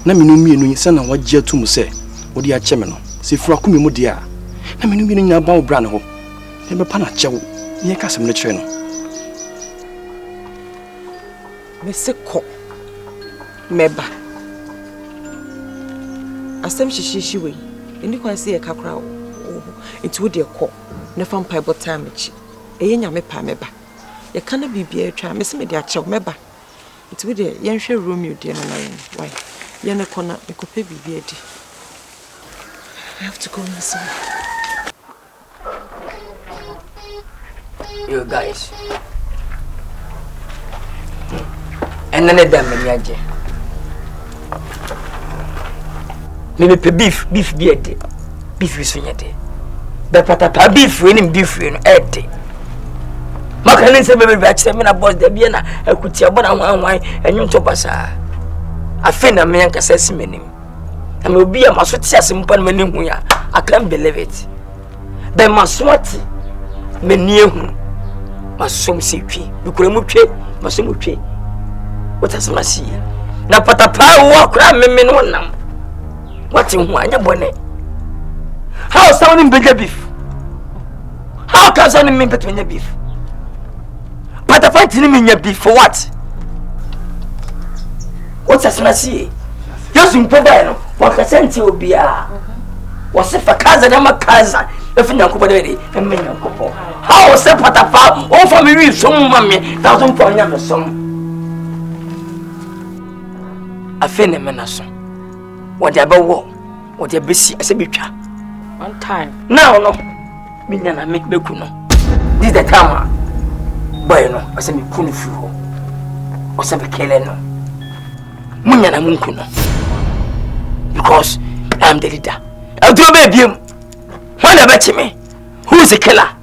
na menu mienu se na wagye atum se wo de ache me no se fura kumi mu de a na menu mienu nya ba wo bra ne ho e be pa na che wo ye ka sem ne kire no me se ko meba asem shishishi we eni kwan se ye kakra wo enti wo de ko ne fam pipe time chi e ye nya me pa meba ye kana bibia atwa me se me de ache wo meba enti wo de ye nhwe Romeo de no na why Yana kona mikope bibi edi. I have to go inside. You guys. And then them nyaje. Me pe beef bi edi. Beef is nyade. Be patata beef we nim beef we no edi. Makanin se be ache me na boss de bi na akuti abona hwan enyu to basa. Afena me yanka sesi menim. And will be a masotia simpan menim. I can't believe it. By maswati menihu. Masum sipi. Bukuramuche, masumuche. What has Masi? Na patapa walk ram menonam. What in one bonnet? How sounding bigger beef? How can sounding mean between your beef? Patapa in your beef for what? What's as Masi? Just in Provino, what I sent you be a was if a cousin and my cousin, if you know, and me no couple. How was a patapa? Oh, for me, some mammy, 1,000 pound young son. A phenomenon. Whatever war, what you BESI as a bitch. One time. Now, no, me and I make me kuno. This the time. Boy, no, as a me kunu fuho. Or some killing no. Munyana munkuno. because I'm the leader. I'll do a baby. When I bet me, who is the killer?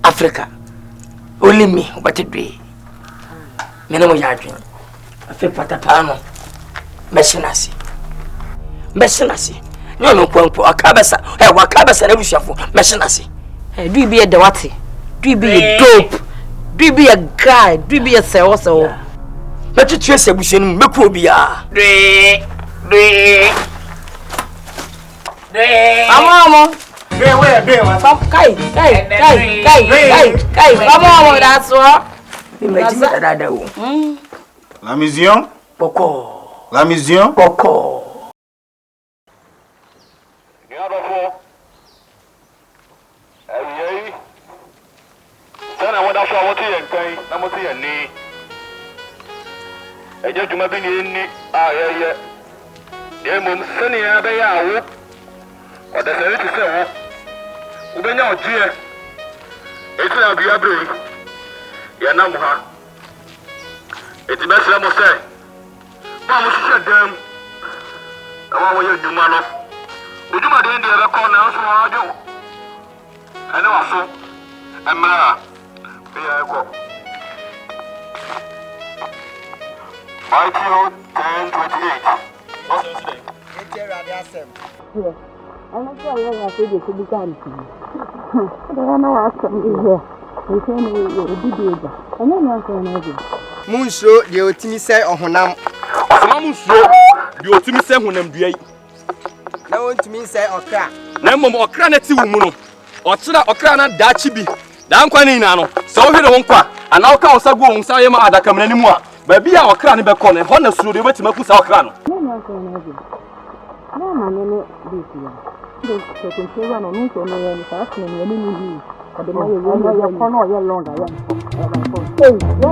Africa. Only me, but it be. Minimum yarding. I feel patapano. Messinasi. Messinasi. No, Pumpo, a cabasa, a wakabas and every shuffle. Messinasi. Do you be a dawati? Do you be a dope? Do you be a guy? Do you be a sale also? But you trace a vision, Macrobia. Mama. Kai, Mama, that's what. La mission? Poco. La mission? Poco. Sana wada so awoti yen kan na mo ti yen ni eje juma bi ni ni ye de mum sani ya be ya wo oda se ti se wo u be nya oji e eti na bia bre ya na mo ha eti be se mo se ma mo sise dem na wa wo ye juma no ojuma de ndi e be ko na so wa jo ene wa so amra yeah, go. ITO 1028. I'm not sure whether I said it to be done to you. But I know I can be here. We can be a big and then you're saying anything. Munso, the Otimise or Honam. Munso, the Otimise Honam Day. No one to me say or crack. No more cranity woman or Tina or Crana Dachibi. Dankwa nano so hwe ne wonkwa ana oka osagu onsa yema adaka mena nimu a ba bia okra ne be ko ne ho na suro de betima ku sa okra no No man ne this year. This so can no no so no no fast no no ni but the money you no ya longer ya hey no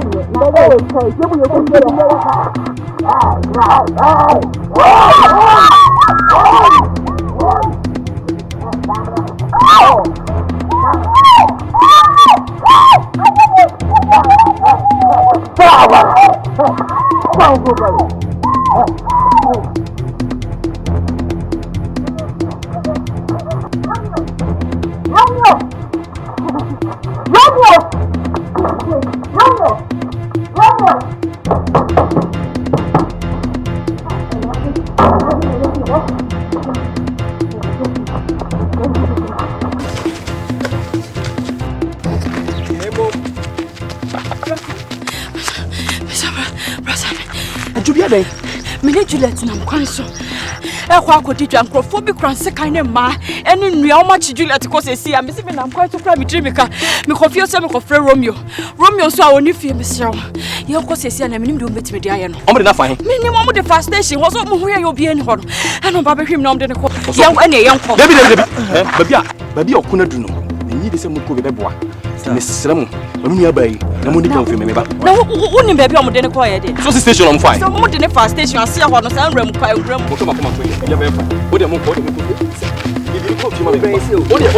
Mene Juliet na mkwanso. Ekwa akodi twa nkrofo kranse kan ne ma ene nua o ma chi Juliet ko sesi ya mesi me na mkwanso kra mi trimika me kofie so me kofre Romeo so a oni fie me sew ye ko sesi ya na menim de o metime de aye no omo de na fa he menim omo de fast station wo so mo ho ye obi ani ho no eno ba behwim na omo de ne ko ye ene ye nko baby okuna du no enyi de se mo ko be boa me srem mo nua bayi na mo ni kan fi me ba na woni baby omo de ne ko ye de so station omo fa so mo de ne fast station ase ho no sa nram kwa nram mo kama ko ye be fa o de mo ko ibi ko fi ma be o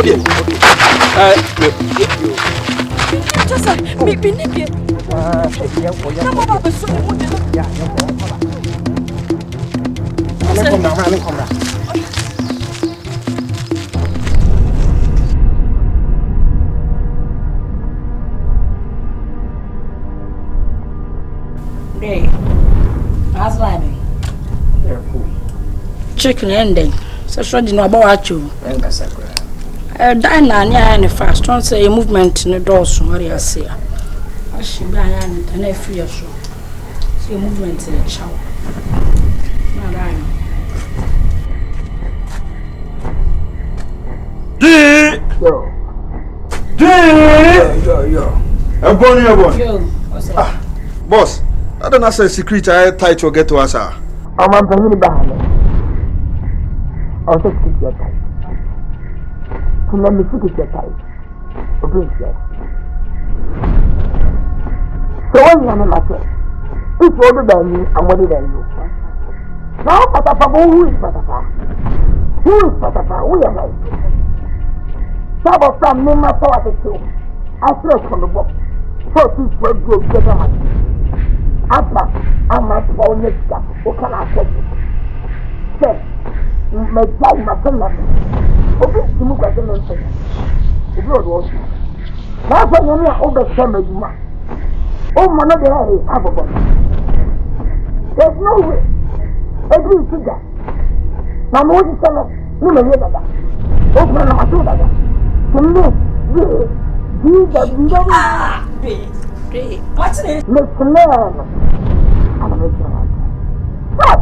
de just me bi ne bi na mo ba be so mo de ya come down. Hey, how's life? They're cool. Chicken ending. So should you know about you? Dine and fast. Don't say a movement in the doors. What I say. I should buy and I feel so. See a movement in the shower. Yo. Boss, I don't know say secret I tight to get to us. I'm going to buy it. I'll just keep your tight. Let me keep your tight. So when you're in my place, it's older than me and older than you. Now, Patapa, who is Patapa? Who is Patapa? We are right. Some of them name my father too. I fresh from the book. So this will go together. Abba, I'm my phone next up. What can I say? Say, jai masala obi simu kwa sema mpenya obi odo na fa nyame a obesa maduma o mo no de ha abobo there's no way every figure na mo di sala ni me yeda o mo na mato da kunu what's it listen I'm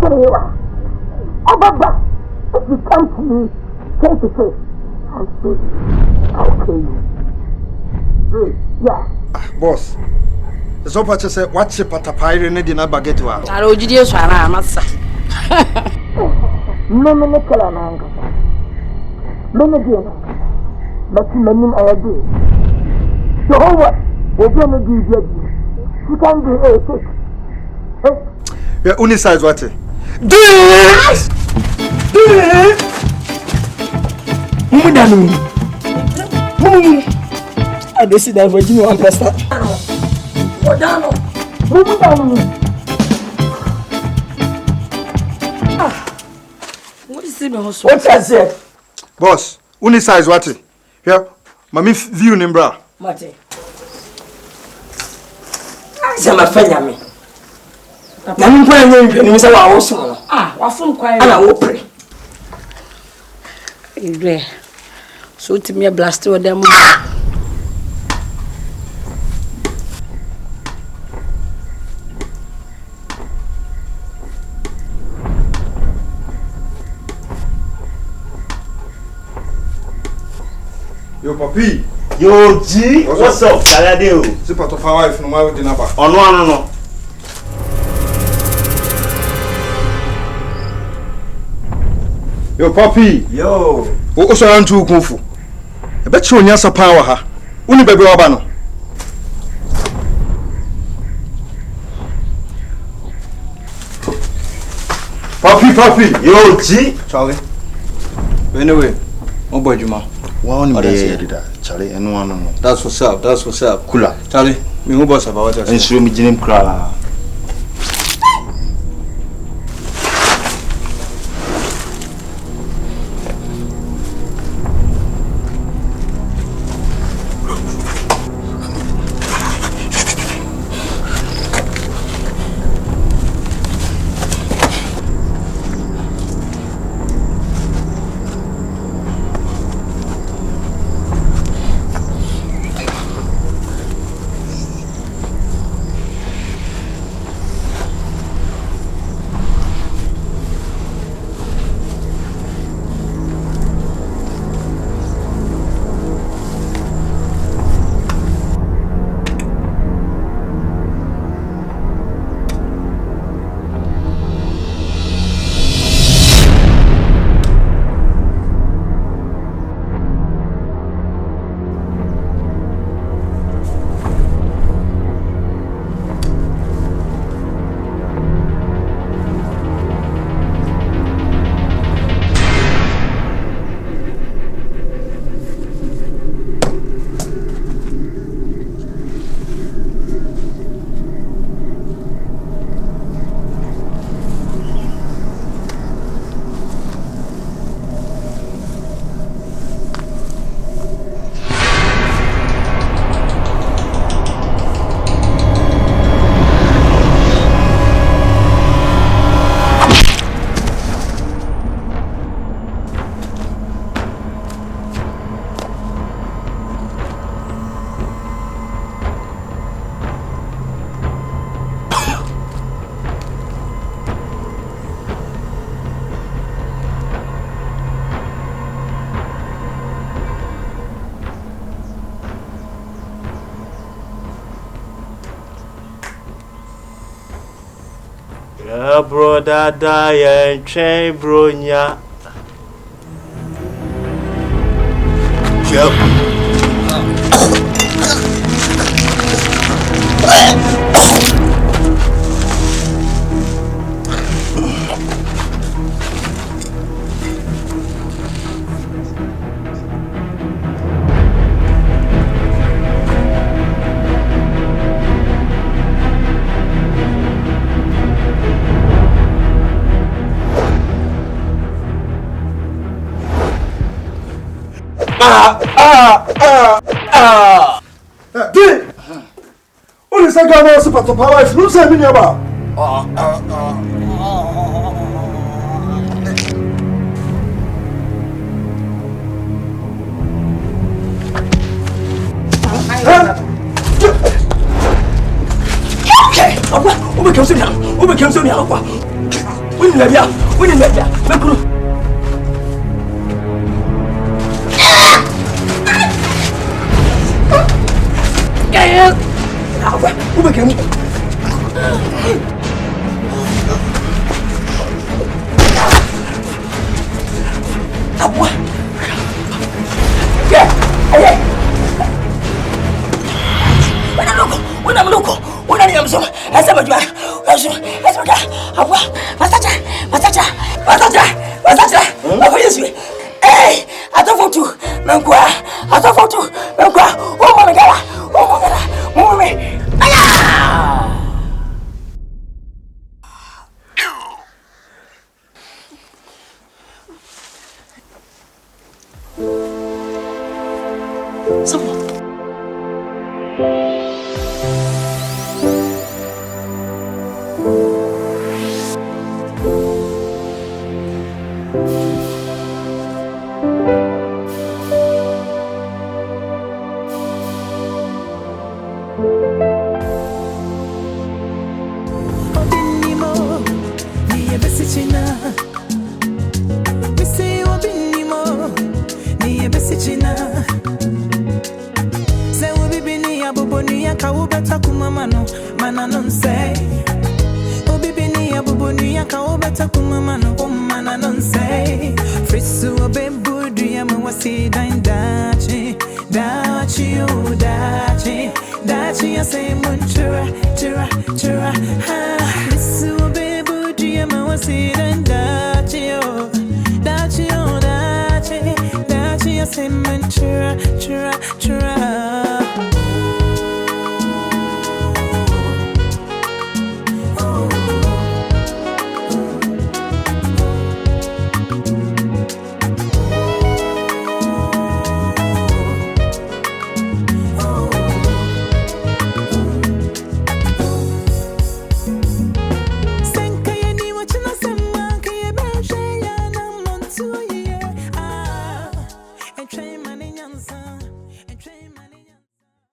Ababa, if you come to me face to face, I'll kill you. Yeah. Boss, the so much say what chip at a pirate in the baguette. I don't do this, I must say. No, no, Kalamanga. Many dear, but many I agree. So, what? We're going to do good. You can do it. Yeah, only size what? Mudanu. I decide that for you one person. Mudanu. What is it, boss? What's that? Boss, only size what? Yeah, Mammy view Nimbra. Mate. Sama fanya me. Na mpa nyenwe ni mse wa woso no. Wafun kwai. Ana wo pre. Idwe. So timi blast o dem. Yo papi. Yo G, what's up? Kalade o. Si part of our wife no ma we dinaba. No. Yo papi. Yo. O so ran tu kunfu. E be che onya sapa wa ha. Uni bebe wa ba no. Papi. Yo G. Charlie. Anyway, o boy Juma. One day. Charlie, and one no. That's what's up. Kula. Charlie, me who boss about that. And show me Jim Kra. Yeah, brother, die and bronya. Di! Only say Ghana super to power is no say me about. Okay, apa? Ube kau sini, apa? Wini lebih, Mekuru. Kayak apa? Ube kamu. Apa? Ya, ayo. Wana mloko. Wana ni mso. Asa majua. Asa majua. Apa? Masaja. Apa Yesu? Eh, atafotu. Mangwa. Oh mama. Mama. Aya! Sama. Chura,